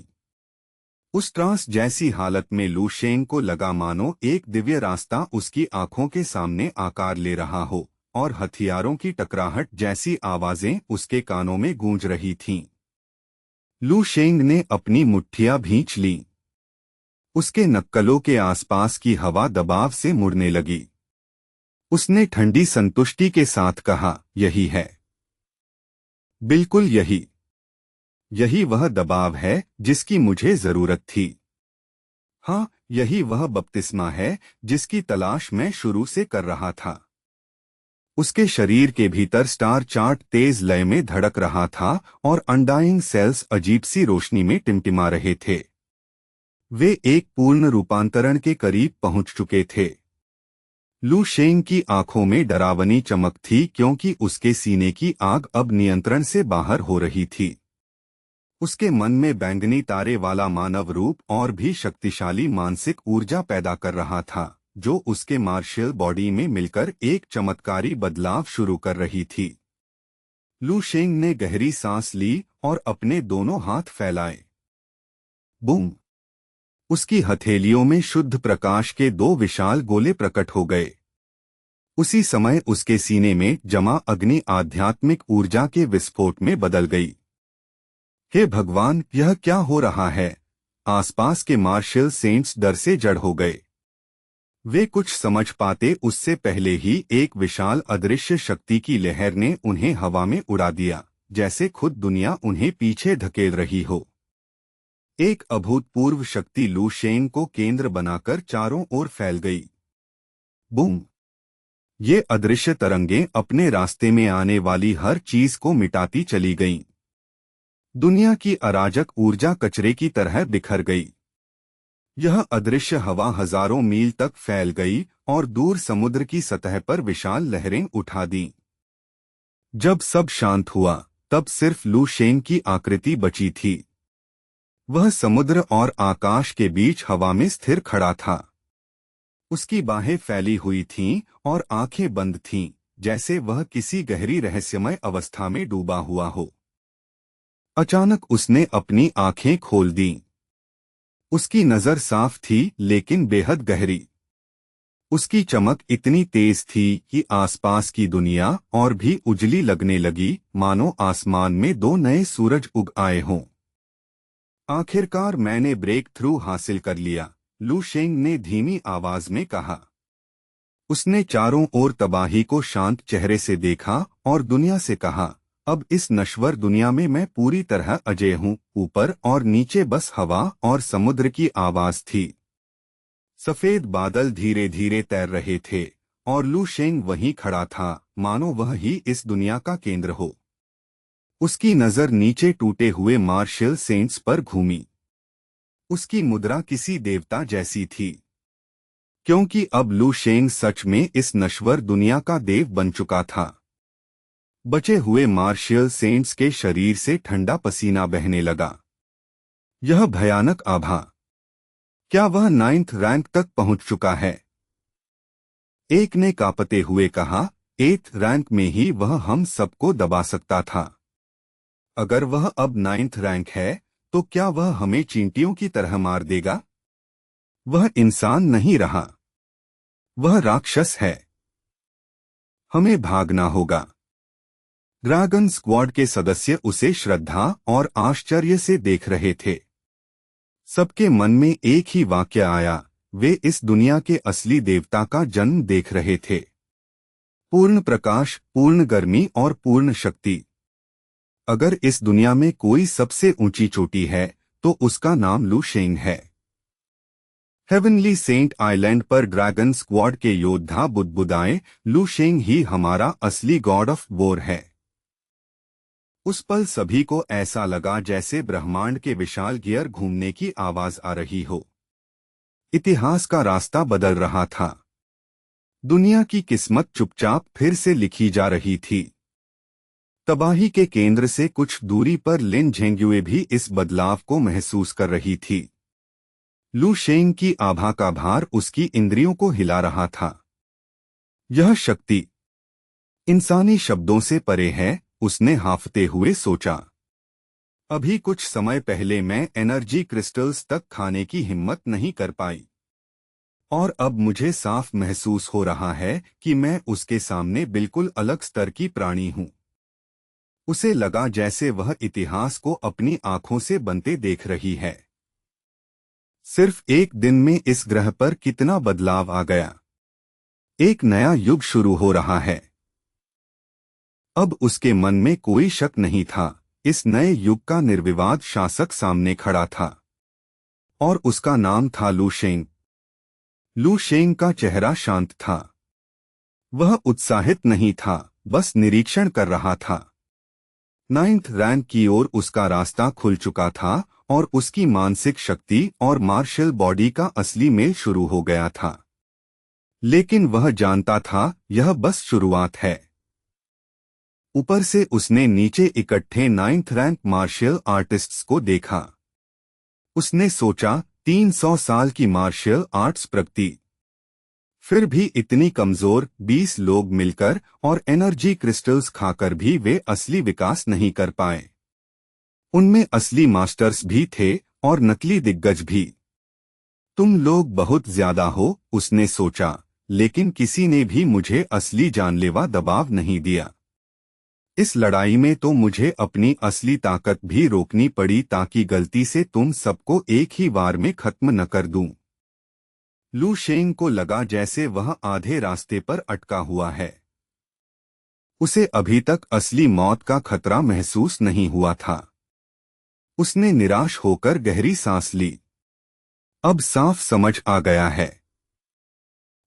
A: उस ट्रांस जैसी हालत में लू शेंग को लगा मानो एक दिव्य रास्ता उसकी आंखों के सामने आकार ले रहा हो और हथियारों की टकराहट जैसी आवाजें उसके कानों में गूंज रही थीं। लू शेंग ने अपनी मुट्ठियां भींच लीं। उसके नक्कलों के आसपास की हवा दबाव से मुड़ने लगी। उसने ठंडी संतुष्टि के साथ कहा, यही है, बिल्कुल यही। यही वह दबाव है जिसकी मुझे जरूरत थी। हाँ, यही वह बपतिस्मा है जिसकी तलाश मैं शुरू से कर रहा था। उसके शरीर के भीतर स्टार चार्ट तेज लय में धड़क रहा था और अनडाइंग सेल्स अजीब सी रोशनी में टिमटिमा रहे थे। वे एक पूर्ण रूपांतरण के करीब पहुंच चुके थे। लू शेंग की आंखों में डरावनी चमक थी क्योंकि उसके सीने की आग अब नियंत्रण से बाहर हो रही थी। उसके मन में बैंगनी तारे वाला मानव रूप और भी शक्तिशाली मानसिक ऊर्जा पैदा कर रहा था जो उसके मार्शल बॉडी में मिलकर एक चमत्कारी बदलाव शुरू कर रही थी। लू शेंग ने गहरी सांस ली और अपने दोनों हाथ फैलाए। बूम! उसकी हथेलियों में शुद्ध प्रकाश के 2 विशाल गोले प्रकट हो गए। उसी समय उसके सीने में जमा अग्नि आध्यात्मिक ऊर्जा के विस्फोट में बदल गई। हे भगवान, यह क्या हो रहा है? आसपास के मार्शल सेंट्स डर से जड़ हो गए। वे कुछ समझ पाते उससे पहले ही एक विशाल अदृश्य शक्ति की लहर ने उन्हें हवा में उड़ा दिया, जैसे खुद दुनिया उन्हें पीछे धकेल रही हो। एक अभूतपूर्व शक्ति लू शेंग को केंद्र बनाकर चारों ओर फैल गई। बूम! ये अदृश्य तरंगें अपने रास्ते में आने वाली हर चीज को मिटाती चली गईं। दुनिया की अराजक ऊर्जा कचरे की तरह बिखर गई। यह अदृश्य हवा हजारों मील तक फैल गई और दूर समुद्र की सतह पर विशाल लहरें उठा दीं। जब सब शांत हुआ, तब सिर्फ लू शेंग की आकृति बची थी। वह समुद्र और आकाश के बीच हवा में स्थिर खड़ा था। उसकी बाहें फैली हुई थीं और आंखें बंद थीं, जैसे वह किसी गहरी रहस्यमय अवस्था में डूबा हुआ हो। अचानक उसने अपनी आंखें खोल दीं। उसकी नजर साफ थी लेकिन बेहद गहरी। उसकी चमक इतनी तेज थी कि आसपास की दुनिया और भी उजली लगने लगी, मानो आसमान में दो नए सूरज उग आए हों। आखिरकार मैंने ब्रेक थ्रू हासिल कर लिया, लू शेंग ने धीमी आवाज में कहा। उसने चारों ओर तबाही को शांत चेहरे से देखा और दुनिया से कहा, अब इस नश्वर दुनिया में मैं पूरी तरह अजेय हूँ। ऊपर और नीचे बस हवा और समुद्र की आवाज थी। सफेद बादल धीरे धीरे तैर रहे थे और लू शेंग वहीं खड़ा था, मानो वह ही इस दुनिया का केंद्र हो। उसकी नजर नीचे टूटे हुए मार्शल सेंट्स पर घूमी। उसकी मुद्रा किसी देवता जैसी थी, क्योंकि अब लू शेंग सच में इस नश्वर दुनिया का देव बन चुका था। बचे हुए मार्शियल सेंट्स के शरीर से ठंडा पसीना बहने लगा। यह भयानक आभा, क्या वह 9th रैंक तक पहुंच चुका है? एक ने कांपते हुए कहा, 8th रैंक में ही वह हम सबको दबा सकता था। अगर वह अब 9th रैंक है तो क्या वह हमें चींटियों की तरह मार देगा? वह इंसान नहीं रहा, वह राक्षस है। हमें भागना होगा। ड्रैगन स्क्वाड के सदस्य उसे श्रद्धा और आश्चर्य से देख रहे थे। सबके मन में एक ही वाक्य आया, वे इस दुनिया के असली देवता का जन्म देख रहे थे। पूर्ण प्रकाश, पूर्ण गर्मी और पूर्ण शक्ति। अगर इस दुनिया में कोई सबसे ऊंची चोटी है तो उसका नाम लू शेंग है। हेवनली सेंट आइलैंड पर ड्रैगन स्क्वाड के योद्धा बुदबुदाए, लू शेंग ही हमारा असली गॉड ऑफ वॉर है। उस पल सभी को ऐसा लगा जैसे ब्रह्मांड के विशाल गियर घूमने की आवाज आ रही हो। इतिहास का रास्ता बदल रहा था। दुनिया की किस्मत चुपचाप फिर से लिखी जा रही थी। तबाही के केंद्र से कुछ दूरी पर लिन झेंग्युए भी इस बदलाव को महसूस कर रही थी। लू शेंग की आभा का भार उसकी इंद्रियों को हिला रहा था। यह शक्ति इंसानी शब्दों से परे है, उसने हांफते हुए सोचा। अभी कुछ समय पहले मैं एनर्जी क्रिस्टल्स तक खाने की हिम्मत नहीं कर पाई, और अब मुझे साफ महसूस हो रहा है कि मैं उसके सामने बिल्कुल अलग स्तर की प्राणी हूं। उसे लगा जैसे वह इतिहास को अपनी आंखों से बनते देख रही है। सिर्फ एक दिन में इस ग्रह पर कितना बदलाव आ गया। एक नया युग शुरू हो रहा है। अब उसके मन में कोई शक नहीं था, इस नए युग का निर्विवाद शासक सामने खड़ा था, और उसका नाम था लू शेंग। लू शेंग का चेहरा शांत था। वह उत्साहित नहीं था, बस निरीक्षण कर रहा था। 9th रैंक की ओर उसका रास्ता खुल चुका था और उसकी मानसिक शक्ति और मार्शल बॉडी का असली मेल शुरू हो गया था। लेकिन वह जानता था यह बस शुरुआत है। ऊपर से उसने नीचे इकट्ठे 9th रैंक मार्शल आर्टिस्ट्स को देखा। उसने सोचा, 300 साल की मार्शल आर्ट्स प्रगति, फिर भी इतनी कमजोर 20 लोग मिलकर और एनर्जी क्रिस्टल्स खाकर भी वे असली विकास नहीं कर पाए। उनमें असली मास्टर्स भी थे और नकली दिग्गज भी। तुम लोग बहुत ज्यादा हो, उसने सोचा, लेकिन किसी ने भी मुझे असली जानलेवा दबाव नहीं दिया। इस लड़ाई में तो मुझे अपनी असली ताकत भी रोकनी पड़ी ताकि गलती से तुम सबको एक ही बार में खत्म न कर दूं। लू शेंग को लगा जैसे वह आधे रास्ते पर अटका हुआ है। उसे अभी तक असली मौत का खतरा महसूस नहीं हुआ था। उसने निराश होकर गहरी सांस ली। अब साफ समझ आ गया है,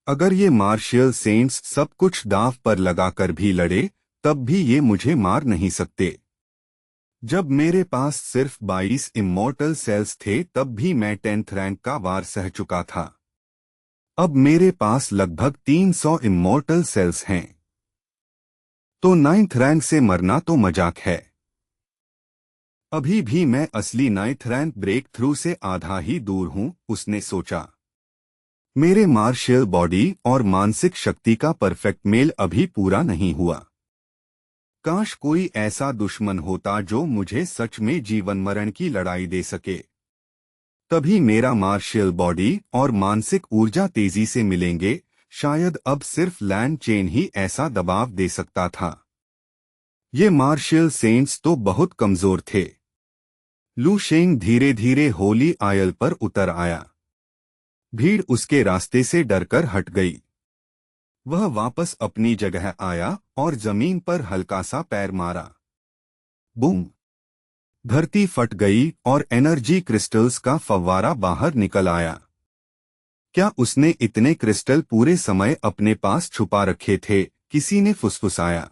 A: अगर ये मार्शियल सेंट्स सब कुछ दांव पर लगाकर भी लड़े तब भी ये मुझे मार नहीं सकते। जब मेरे पास सिर्फ 22 इमॉर्टल सेल्स थे तब भी मैं 10th रैंक का वार सह चुका था। अब मेरे पास लगभग 300 इमॉर्टल सेल्स हैं, तो 9th रैंक से मरना तो मजाक है। अभी भी मैं असली 9th रैंक ब्रेक थ्रू से आधा ही दूर हूं, उसने सोचा। मेरे मार्शियल बॉडी और मानसिक शक्ति का परफेक्ट मेल अभी पूरा नहीं हुआ। काश कोई ऐसा दुश्मन होता जो मुझे सच में जीवन मरण की लड़ाई दे सके। तभी मेरा मार्शियल बॉडी और मानसिक ऊर्जा तेजी से मिलेंगे। शायद अब सिर्फ लैंड चेन ही ऐसा दबाव दे सकता था। ये मार्शियल सेंट्स तो बहुत कमजोर थे। लू शेंग धीरे धीरे होली आयल पर उतर आया। भीड़ उसके रास्ते से डरकर हट गई। वह वापस अपनी जगह आया और जमीन पर हल्का सा पैर मारा। बूम! धरती फट गई और एनर्जी क्रिस्टल्स का फव्वारा बाहर निकल आया। क्या उसने इतने क्रिस्टल पूरे समय अपने पास छुपा रखे थे? किसी ने फुसफुसाया।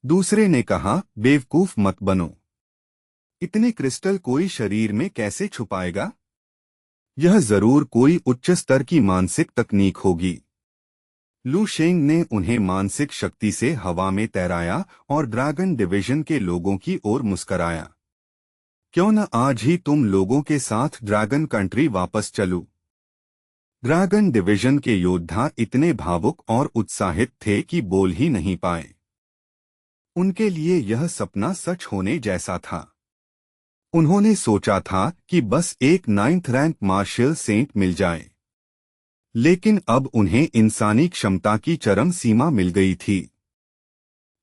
A: दूसरे ने कहा, बेवकूफ मत बनो। इतने क्रिस्टल कोई शरीर में कैसे छुपाएगा? यह जरूर कोई उच्च स्तर की मानसिक तकनीक होगी। लू शेंग ने उन्हें मानसिक शक्ति से हवा में तैराया और ड्रैगन डिवीजन के लोगों की ओर मुस्कराया। क्यों न आज ही तुम लोगों के साथ ड्रैगन कंट्री वापस चलूं? ड्रैगन डिवीजन के योद्धा इतने भावुक और उत्साहित थे कि बोल ही नहीं पाए। उनके लिए यह सपना सच होने जैसा था। उन्होंने सोचा था कि बस एक 9th रैंक मार्शियल सेंट मिल जाए, लेकिन अब उन्हें इंसानी क्षमता की चरम सीमा मिल गई थी।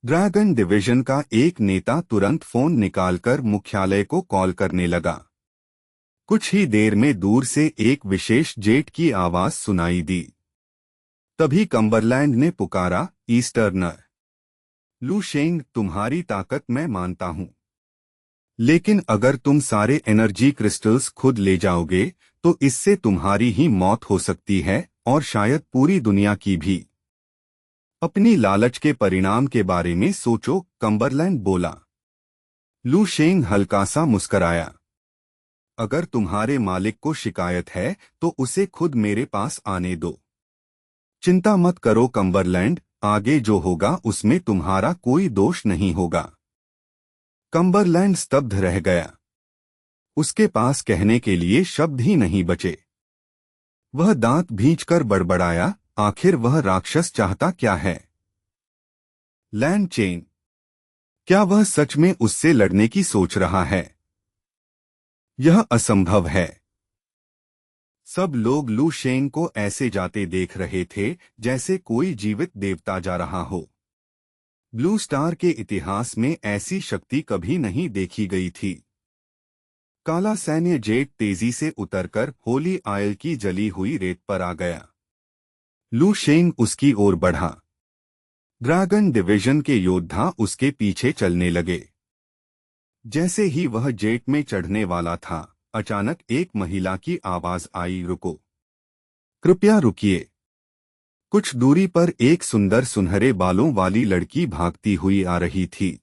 A: ड्रैगन डिवीजन का एक नेता तुरंत फोन निकालकर मुख्यालय को कॉल करने लगा। कुछ ही देर में दूर से एक विशेष जेट की आवाज सुनाई दी। तभी कम्बरलैंड ने पुकारा, ईस्टर्नर। लू शेंग, तुम्हारी ताकत मैं मानता हूं, लेकिन अगर तुम सारे एनर्जी क्रिस्टल्स खुद ले जाओगे तो इससे तुम्हारी ही मौत हो सकती है और शायद पूरी दुनिया की भी। अपनी लालच के परिणाम के बारे में सोचो, कम्बरलैंड बोला। लू शेंग हल्का सा मुस्कराया। अगर तुम्हारे मालिक को शिकायत है तो उसे खुद मेरे पास आने दो। चिंता मत करो कम्बरलैंड, आगे जो होगा उसमें तुम्हारा कोई दोष नहीं होगा। कम्बरलैंड स्तब्ध रह गया। उसके पास कहने के लिए शब्द ही नहीं बचे। वह दांत भींचकर बड़बड़ाया, आखिर वह राक्षस चाहता क्या है? Land chain. क्या वह सच में उससे लड़ने की सोच रहा है? यह असंभव है। सब लोग लू शेंग को ऐसे जाते देख रहे थे जैसे कोई जीवित देवता जा रहा हो। ब्लू स्टार के इतिहास में ऐसी शक्ति कभी नहीं देखी गई थी। काला सैन्य जेट तेजी से उतरकर होली आयल की जली हुई रेत पर आ गया। लू शेंग उसकी ओर बढ़ा। ड्रैगन डिवीजन के योद्धा उसके पीछे चलने लगे। जैसे ही वह जेट में चढ़ने वाला था, अचानक एक महिला की आवाज आई, रुको, कृपया रुकिए। कुछ दूरी पर एक सुंदर सुनहरे बालों वाली लड़की भागती हुई आ रही थी।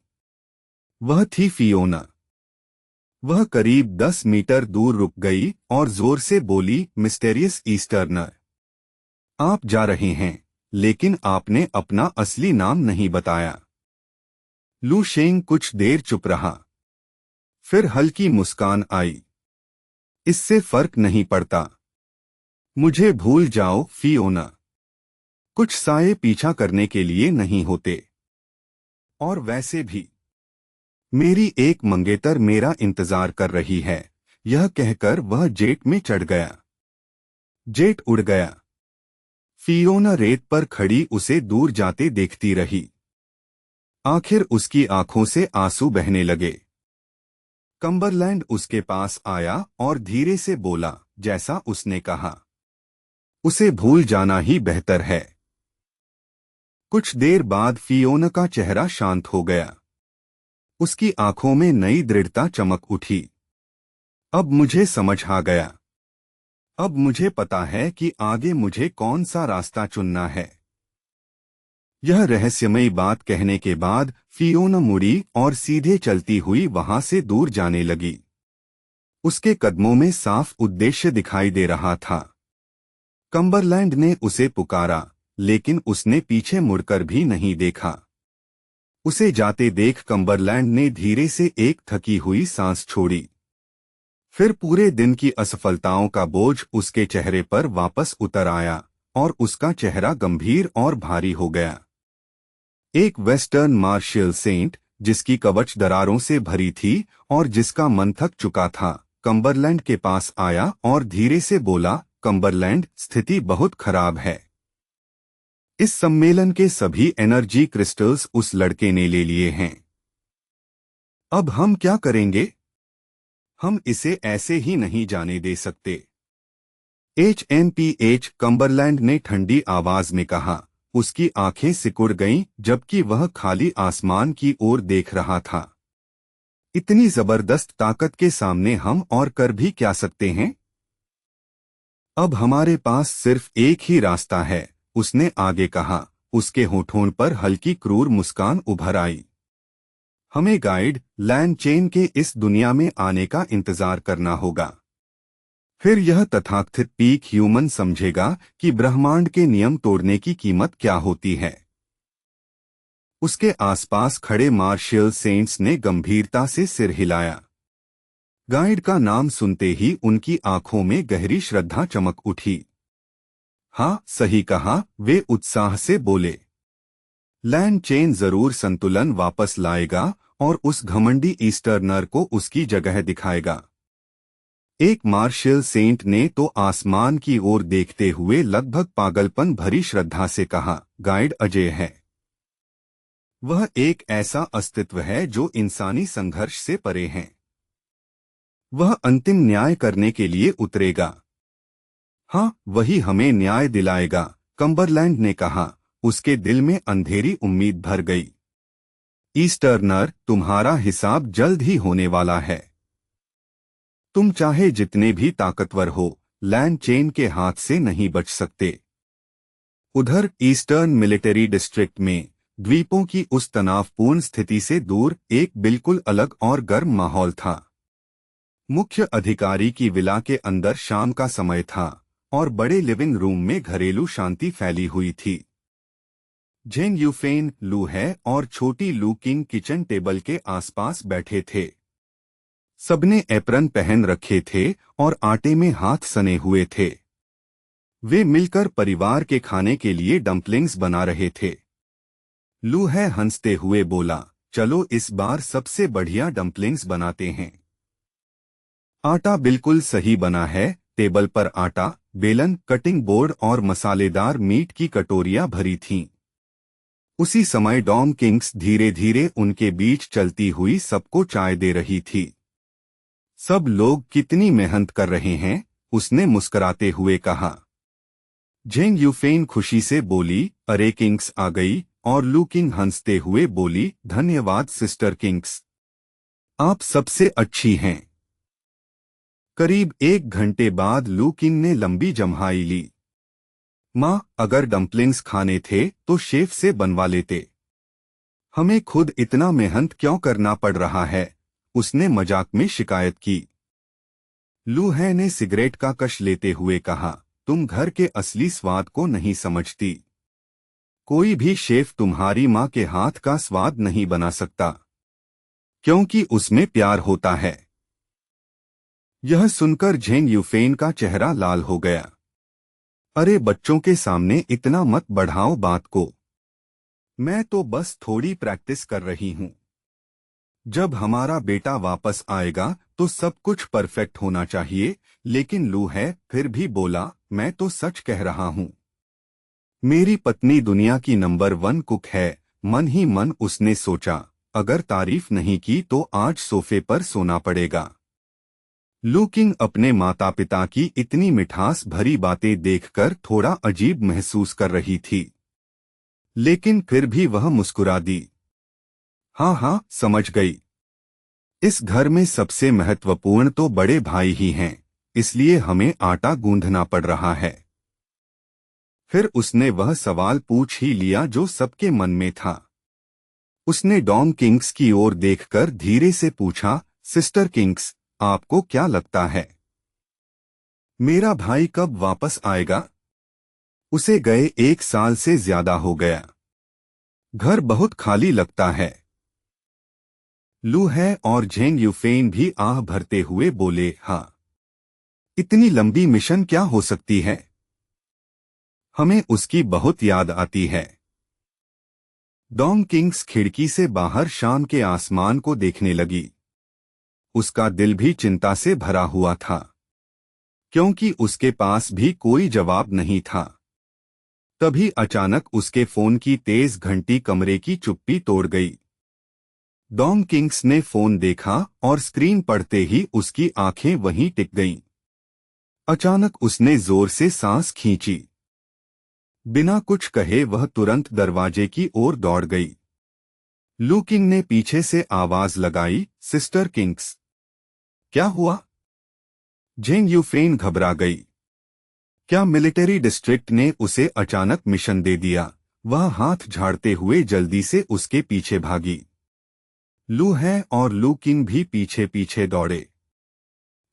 A: वह थी फियोना। वह करीब 10 मीटर दूर रुक गई और जोर से बोली, मिस्टेरियस ईस्टर्नर, आप जा रहे हैं, लेकिन आपने अपना असली नाम नहीं बताया। लू शेंग कुछ देर चुप रहा। फिर हल्की मुस्कान आई। इससे फर्क नहीं पड़ता। मुझे भूल जाओ फियोना। कुछ साये पीछा करने के लिए नहीं होते। और वैसे भी मेरी एक मंगेतर मेरा इंतजार कर रही है। यह कहकर वह जेट में चढ़ गया। जेट उड़ गया। फियोना रेत पर खड़ी उसे दूर जाते देखती रही। आखिर उसकी आंखों से आंसू बहने लगे। कम्बरलैंड उसके पास आया और धीरे से बोला, जैसा उसने कहा, उसे भूल जाना ही बेहतर है। कुछ देर बाद फियोना का चेहरा शांत हो गया। उसकी आंखों में नई दृढ़ता चमक उठी। अब मुझे समझ आ गया। अब मुझे पता है कि आगे मुझे कौन सा रास्ता चुनना है। यह रहस्यमयी बात कहने के बाद फियोना मुड़ी और सीधे चलती हुई वहां से दूर जाने लगी। उसके कदमों में साफ उद्देश्य दिखाई दे रहा था। कम्बरलैंड ने उसे पुकारा, लेकिन उसने पीछे मुड़कर भी नहीं देखा। उसे जाते देख कम्बरलैंड ने धीरे से एक थकी हुई सांस छोड़ी। फिर पूरे दिन की असफलताओं का बोझ उसके चेहरे पर वापस उतर आया और उसका चेहरा गंभीर और भारी हो गया। एक वेस्टर्न मार्शियल सेंट, जिसकी कवच दरारों से भरी थी और जिसका मन थक चुका था, कम्बरलैंड के पास आया और धीरे से बोला, कम्बरलैंड, स्थिति बहुत खराब है। इस सम्मेलन के सभी एनर्जी क्रिस्टल्स उस लड़के ने ले लिए हैं। अब हम क्या करेंगे? हम इसे ऐसे ही नहीं जाने दे सकते। HMPH, कम्बरलैंड ने ठंडी आवाज में कहा। उसकी आंखें सिकुड़ गईं जबकि वह खाली आसमान की ओर देख रहा था। इतनी जबरदस्त ताकत के सामने हम और कर भी क्या सकते हैं? अब हमारे पास सिर्फ एक ही रास्ता है, उसने आगे कहा। उसके होठों पर हल्की क्रूर मुस्कान उभर आई। हमें गाइड लैन चेन के इस दुनिया में आने का इंतजार करना होगा। फिर यह तथाकथित पीक ह्यूमन समझेगा कि ब्रह्मांड के नियम तोड़ने की कीमत क्या होती है। उसके आसपास खड़े मार्शियल सेंट्स ने गंभीरता से सिर हिलाया। गाइड का नाम सुनते ही उनकी आंखों में गहरी श्रद्धा चमक उठी। हाँ, सही कहा, वे उत्साह से बोले। लैन चेन जरूर संतुलन वापस लाएगा और उस घमंडी ईस्टर्नर को उसकी जगह दिखाएगा। एक मार्शियल सेंट ने तो आसमान की ओर देखते हुए लगभग पागलपन भरी श्रद्धा से कहा, गाइड अजय है। वह एक ऐसा अस्तित्व है जो इंसानी संघर्ष से परे है। वह अंतिम न्याय करने के लिए उतरेगा। हाँ, वही हमें न्याय दिलाएगा, कम्बरलैंड ने कहा। उसके दिल में अंधेरी उम्मीद भर गई। ईस्टर्नर, तुम्हारा हिसाब जल्द ही होने वाला है। तुम चाहे जितने भी ताकतवर हो, लैन चेन के हाथ से नहीं बच सकते। उधर ईस्टर्न मिलिट्री डिस्ट्रिक्ट में द्वीपों की उस तनावपूर्ण स्थिति से दूर एक बिल्कुल अलग और गर्म माहौल था। मुख्य अधिकारी की विला के अंदर शाम का समय था और बड़े लिविंग रूम में घरेलू शांति फैली हुई थी। जेन यूफेन, लू है और छोटी लू किंग किचन टेबल के आसपास बैठे थे। सबने एप्रन पहन रखे थे और आटे में हाथ सने हुए थे। वे मिलकर परिवार के खाने के लिए डम्पलिंग्स बना रहे थे। लू है हंसते हुए बोला, चलो इस बार सबसे बढ़िया डम्पलिंग्स बनाते हैं। आटा बिल्कुल सही बना है। टेबल पर आटा, बेलन, कटिंग बोर्ड और मसालेदार मीट की कटोरियां भरी थीं। उसी समय डॉम किंग्स धीरे धीरे उनके बीच चलती हुई सबको चाय दे रही थी। सब लोग कितनी मेहनत कर रहे हैं, उसने मुस्कुराते हुए कहा। जेंग यूफेन खुशी से बोली, अरे किंग्स आ गई, और लू किंग हंसते हुए बोली, धन्यवाद सिस्टर किंग्स, आप सबसे अच्छी हैं। करीब 1 घंटे बाद लू किंग ने लंबी जम्हाई ली। माँ, अगर डम्पलिंग्स खाने थे तो शेफ से बनवा लेते। हमें खुद इतना मेहनत क्यों करना पड़ रहा है, उसने मजाक में शिकायत की। लू है ने सिगरेट का कश लेते हुए कहा, तुम घर के असली स्वाद को नहीं समझती। कोई भी शेफ तुम्हारी माँ के हाथ का स्वाद नहीं बना सकता, क्योंकि उसमें प्यार होता है। यह सुनकर झेंग यूफेन का चेहरा लाल हो गया। अरे बच्चों के सामने इतना मत बढ़ाओ बात को। मैं तो बस थोड़ी प्रैक्टिस कर रही हूँ। जब हमारा बेटा वापस आएगा तो सब कुछ परफेक्ट होना चाहिए। लेकिन लू है फिर भी बोला, मैं तो सच कह रहा हूँ। मेरी पत्नी दुनिया की नंबर 1 कुक है। मन ही मन उसने सोचा, अगर तारीफ नहीं की तो आज सोफे पर सोना पड़ेगा। लू किंग अपने माता पिता की इतनी मिठास भरी बातें देखकर थोड़ा अजीब महसूस कर रही थी, लेकिन फिर भी वह मुस्कुरा दी। हाँ हाँ, समझ गई। इस घर में सबसे महत्वपूर्ण तो बड़े भाई ही हैं, इसलिए हमें आटा गूंधना पड़ रहा है। फिर उसने वह सवाल पूछ ही लिया जो सबके मन में था। उसने डॉम किंग्स की ओर देखकर धीरे से पूछा, सिस्टर किंग्स, आपको क्या लगता है, मेरा भाई कब वापस आएगा? उसे गए 1 साल से ज्यादा हो गया। घर बहुत खाली लगता है। लू है और झेंग यूफेन भी आह भरते हुए बोले, हाँ। इतनी लंबी मिशन क्या हो सकती है? हमें उसकी बहुत याद आती है। डॉम किंग्स खिड़की से बाहर शाम के आसमान को देखने लगी। उसका दिल भी चिंता से भरा हुआ था, क्योंकि उसके पास भी कोई जवाब नहीं था। तभी अचानक उसके फोन की तेज घंटी कमरे की चुप्पी तोड़ गई। डॉन किंग्स ने फोन देखा और स्क्रीन पढ़ते ही उसकी आंखें वहीं टिक गईं। अचानक उसने जोर से सांस खींची। बिना कुछ कहे वह तुरंत दरवाजे की ओर दौड़ गई। लू किंग ने पीछे से आवाज लगाई, सिस्टर किंग्स। क्या हुआ? जेन यूफेन घबरा गई। क्या मिलिट्री डिस्ट्रिक्ट ने उसे अचानक मिशन दे दिया? वह हाथ झाड़ते हुए जल्दी से उसके पीछे भागी। लू है और लू किंग भी पीछे पीछे दौड़े।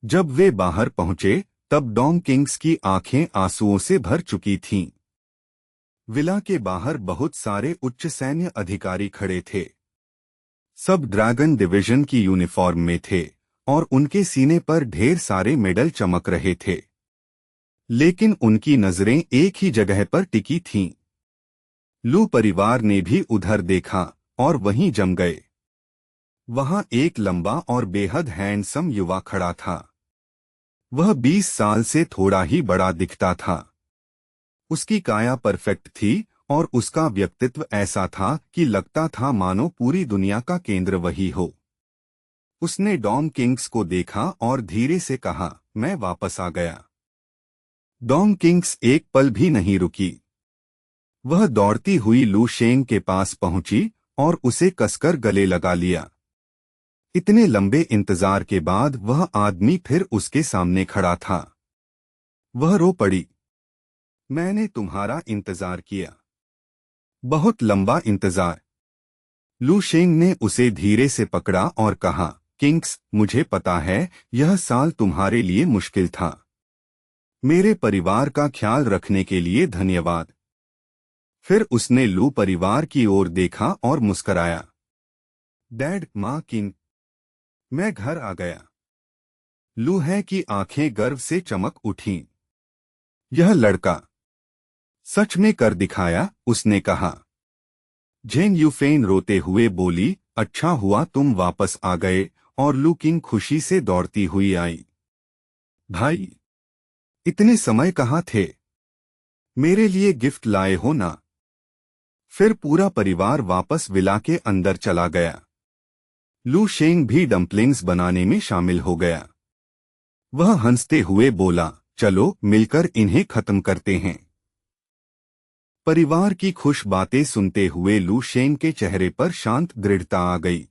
A: जब वे बाहर पहुंचे तब डॉन किंग्स की आंखें आंसुओं से भर चुकी थीं। विला के बाहर बहुत सारे उच्च सैन्य अधिकारी खड़े थे। सब ड्रैगन डिवीजन की यूनिफॉर्म में थे और उनके सीने पर ढेर सारे मेडल चमक रहे थे। लेकिन उनकी नजरें एक ही जगह पर टिकी थीं। लू परिवार ने भी उधर देखा और वहीं जम गए। वहां एक लंबा और बेहद हैंडसम युवा खड़ा था। वह 20 साल से थोड़ा ही बड़ा दिखता था। उसकी काया परफेक्ट थी और उसका व्यक्तित्व ऐसा था कि लगता था मानो पूरी दुनिया का केंद्र वही हो। उसने डॉन किंग्स को देखा और धीरे से कहा, मैं वापस आ गया। डॉन किंग्स एक पल भी नहीं रुकी। वह दौड़ती हुई लू शेंग के पास पहुंची और उसे कसकर गले लगा लिया। इतने लंबे इंतजार के बाद वह आदमी फिर उसके सामने खड़ा था। वह रो पड़ी। मैंने तुम्हारा इंतजार किया, बहुत लंबा इंतजार। लू शेंग ने उसे धीरे से पकड़ा और कहा, किंग्स, मुझे पता है यह साल तुम्हारे लिए मुश्किल था। मेरे परिवार का ख्याल रखने के लिए धन्यवाद। फिर उसने लू परिवार की ओर देखा और मुस्कराया। डैड, माँ, किंग, मैं घर आ गया। लू है की आंखें गर्व से चमक उठीं। यह लड़का सच में कर दिखाया, उसने कहा। जेन यूफेन रोते हुए बोली, अच्छा हुआ तुम वापस आ गए। और लू किंग खुशी से दौड़ती हुई आई। भाई, इतने समय कहाँ थे? मेरे लिए गिफ्ट लाए हो ना? फिर पूरा परिवार वापस विला के अंदर चला गया। लू शेंग भी डम्पलिंग्स बनाने में शामिल हो गया। वह हंसते हुए बोला, चलो मिलकर इन्हें खत्म करते हैं। परिवार की खुश बातें सुनते हुए लू शेंग के चेहरे पर शांत दृढ़ता आ गई।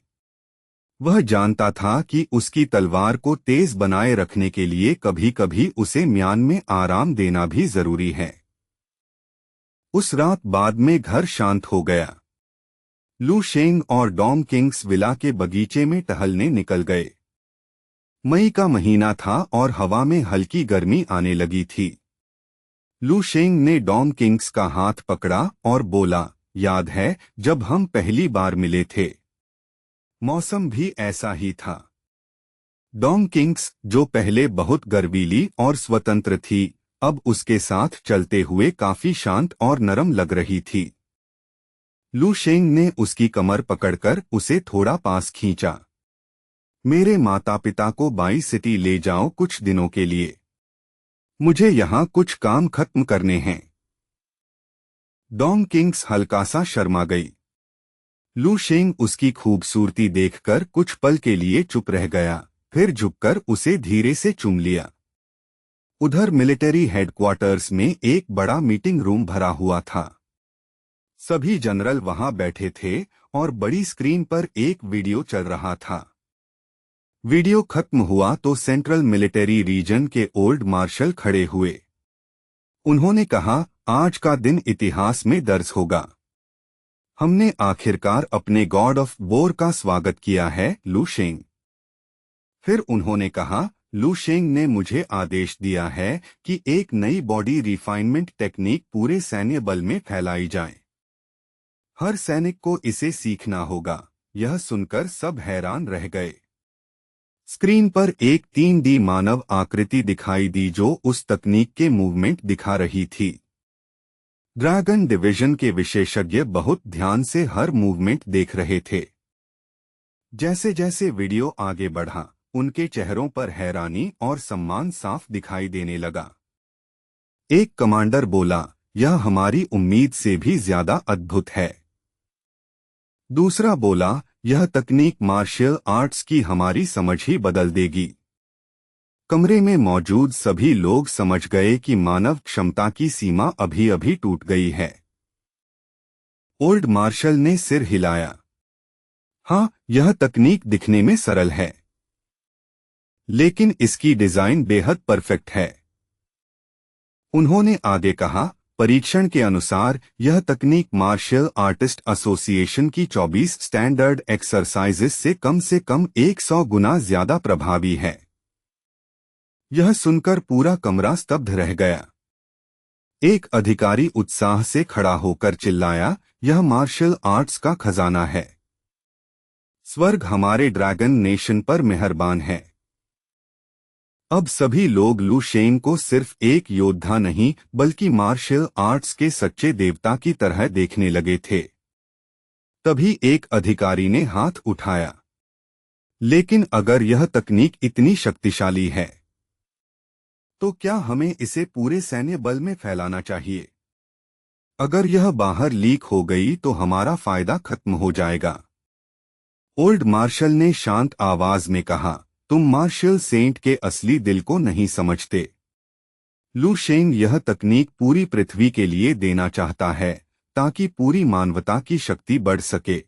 A: वह जानता था कि उसकी तलवार को तेज बनाए रखने के लिए कभी कभी उसे म्यान में आराम देना भी जरूरी है। उस रात बाद में घर शांत हो गया। लू शेंग और डॉन किंग्स विला के बगीचे में टहलने निकल गए। मई का महीना था और हवा में हल्की गर्मी आने लगी थी। लू शेंग ने डॉन किंग्स का हाथ पकड़ा और बोला, याद है जब हम पहली बार मिले थे? मौसम भी ऐसा ही था। डॉन किंग्स, जो पहले बहुत गर्वीली और स्वतंत्र थी, अब उसके साथ चलते हुए काफी शांत और नरम लग रही थी। लू शेंग ने उसकी कमर पकड़कर उसे थोड़ा पास खींचा। मेरे माता पिता को बाई सिटी ले जाओ कुछ दिनों के लिए। मुझे यहाँ कुछ काम खत्म करने हैं। डॉन किंग्स हल्का सा शर्मा गई। लू शेंग उसकी खूबसूरती देखकर कुछ पल के लिए चुप रह गया, फिर झुककर उसे धीरे से चूम लिया। उधर मिलिट्री हेडक्वार्टर्स में एक बड़ा मीटिंग रूम भरा हुआ था। सभी जनरल वहां बैठे थे और बड़ी स्क्रीन पर एक वीडियो चल रहा था। वीडियो खत्म हुआ तो सेंट्रल मिलिट्री रीजन के ओल्ड मार्शल खड़े हुए। उन्होंने कहा, आज का दिन इतिहास में दर्ज होगा। हमने आखिरकार अपने गॉड ऑफ वॉर का स्वागत किया है, लू शेंग। फिर उन्होंने कहा, लू शेंग ने मुझे आदेश दिया है कि एक नई बॉडी रिफाइनमेंट टेक्निक पूरे सैन्य बल में फैलाई जाए। हर सैनिक को इसे सीखना होगा। यह सुनकर सब हैरान रह गए। स्क्रीन पर एक 3D मानव आकृति दिखाई दी जो उस तकनीक के मूवमेंट दिखा रही थी। ड्रैगन डिवीजन के विशेषज्ञ बहुत ध्यान से हर मूवमेंट देख रहे थे। जैसे जैसे वीडियो आगे बढ़ा, उनके चेहरों पर हैरानी और सम्मान साफ दिखाई देने लगा। एक कमांडर बोला, यह हमारी उम्मीद से भी ज्यादा अद्भुत है। दूसरा बोला, यह तकनीक मार्शल आर्ट्स की हमारी समझ ही बदल देगी। कमरे में मौजूद सभी लोग समझ गए कि मानव क्षमता की सीमा अभी अभी टूट गई है। ओल्ड मार्शल ने सिर हिलाया। हाँ, यह तकनीक दिखने में सरल है, लेकिन इसकी डिजाइन बेहद परफेक्ट है। उन्होंने आगे कहा, परीक्षण के अनुसार यह तकनीक मार्शल आर्टिस्ट एसोसिएशन की 24 स्टैंडर्ड एक्सरसाइजेस से कम 100 गुना ज्यादा प्रभावी है। यह सुनकर पूरा कमरा स्तब्ध रह गया। एक अधिकारी उत्साह से खड़ा होकर चिल्लाया, यह मार्शल आर्ट्स का खजाना है। स्वर्ग हमारे ड्रैगन नेशन पर मेहरबान है। अब सभी लोग लू शेंग को सिर्फ एक योद्धा नहीं बल्कि मार्शल आर्ट्स के सच्चे देवता की तरह देखने लगे थे। तभी एक अधिकारी ने हाथ उठाया, लेकिन अगर यह तकनीक इतनी शक्तिशाली है तो क्या हमें इसे पूरे सैन्य बल में फैलाना चाहिए? अगर यह बाहर लीक हो गई तो हमारा फायदा खत्म हो जाएगा। ओल्ड मार्शल ने शांत आवाज में कहा, तुम मार्शल सेंट के असली दिल को नहीं समझते। लू शेंग यह तकनीक पूरी पृथ्वी के लिए देना चाहता है ताकि पूरी मानवता की शक्ति बढ़ सके।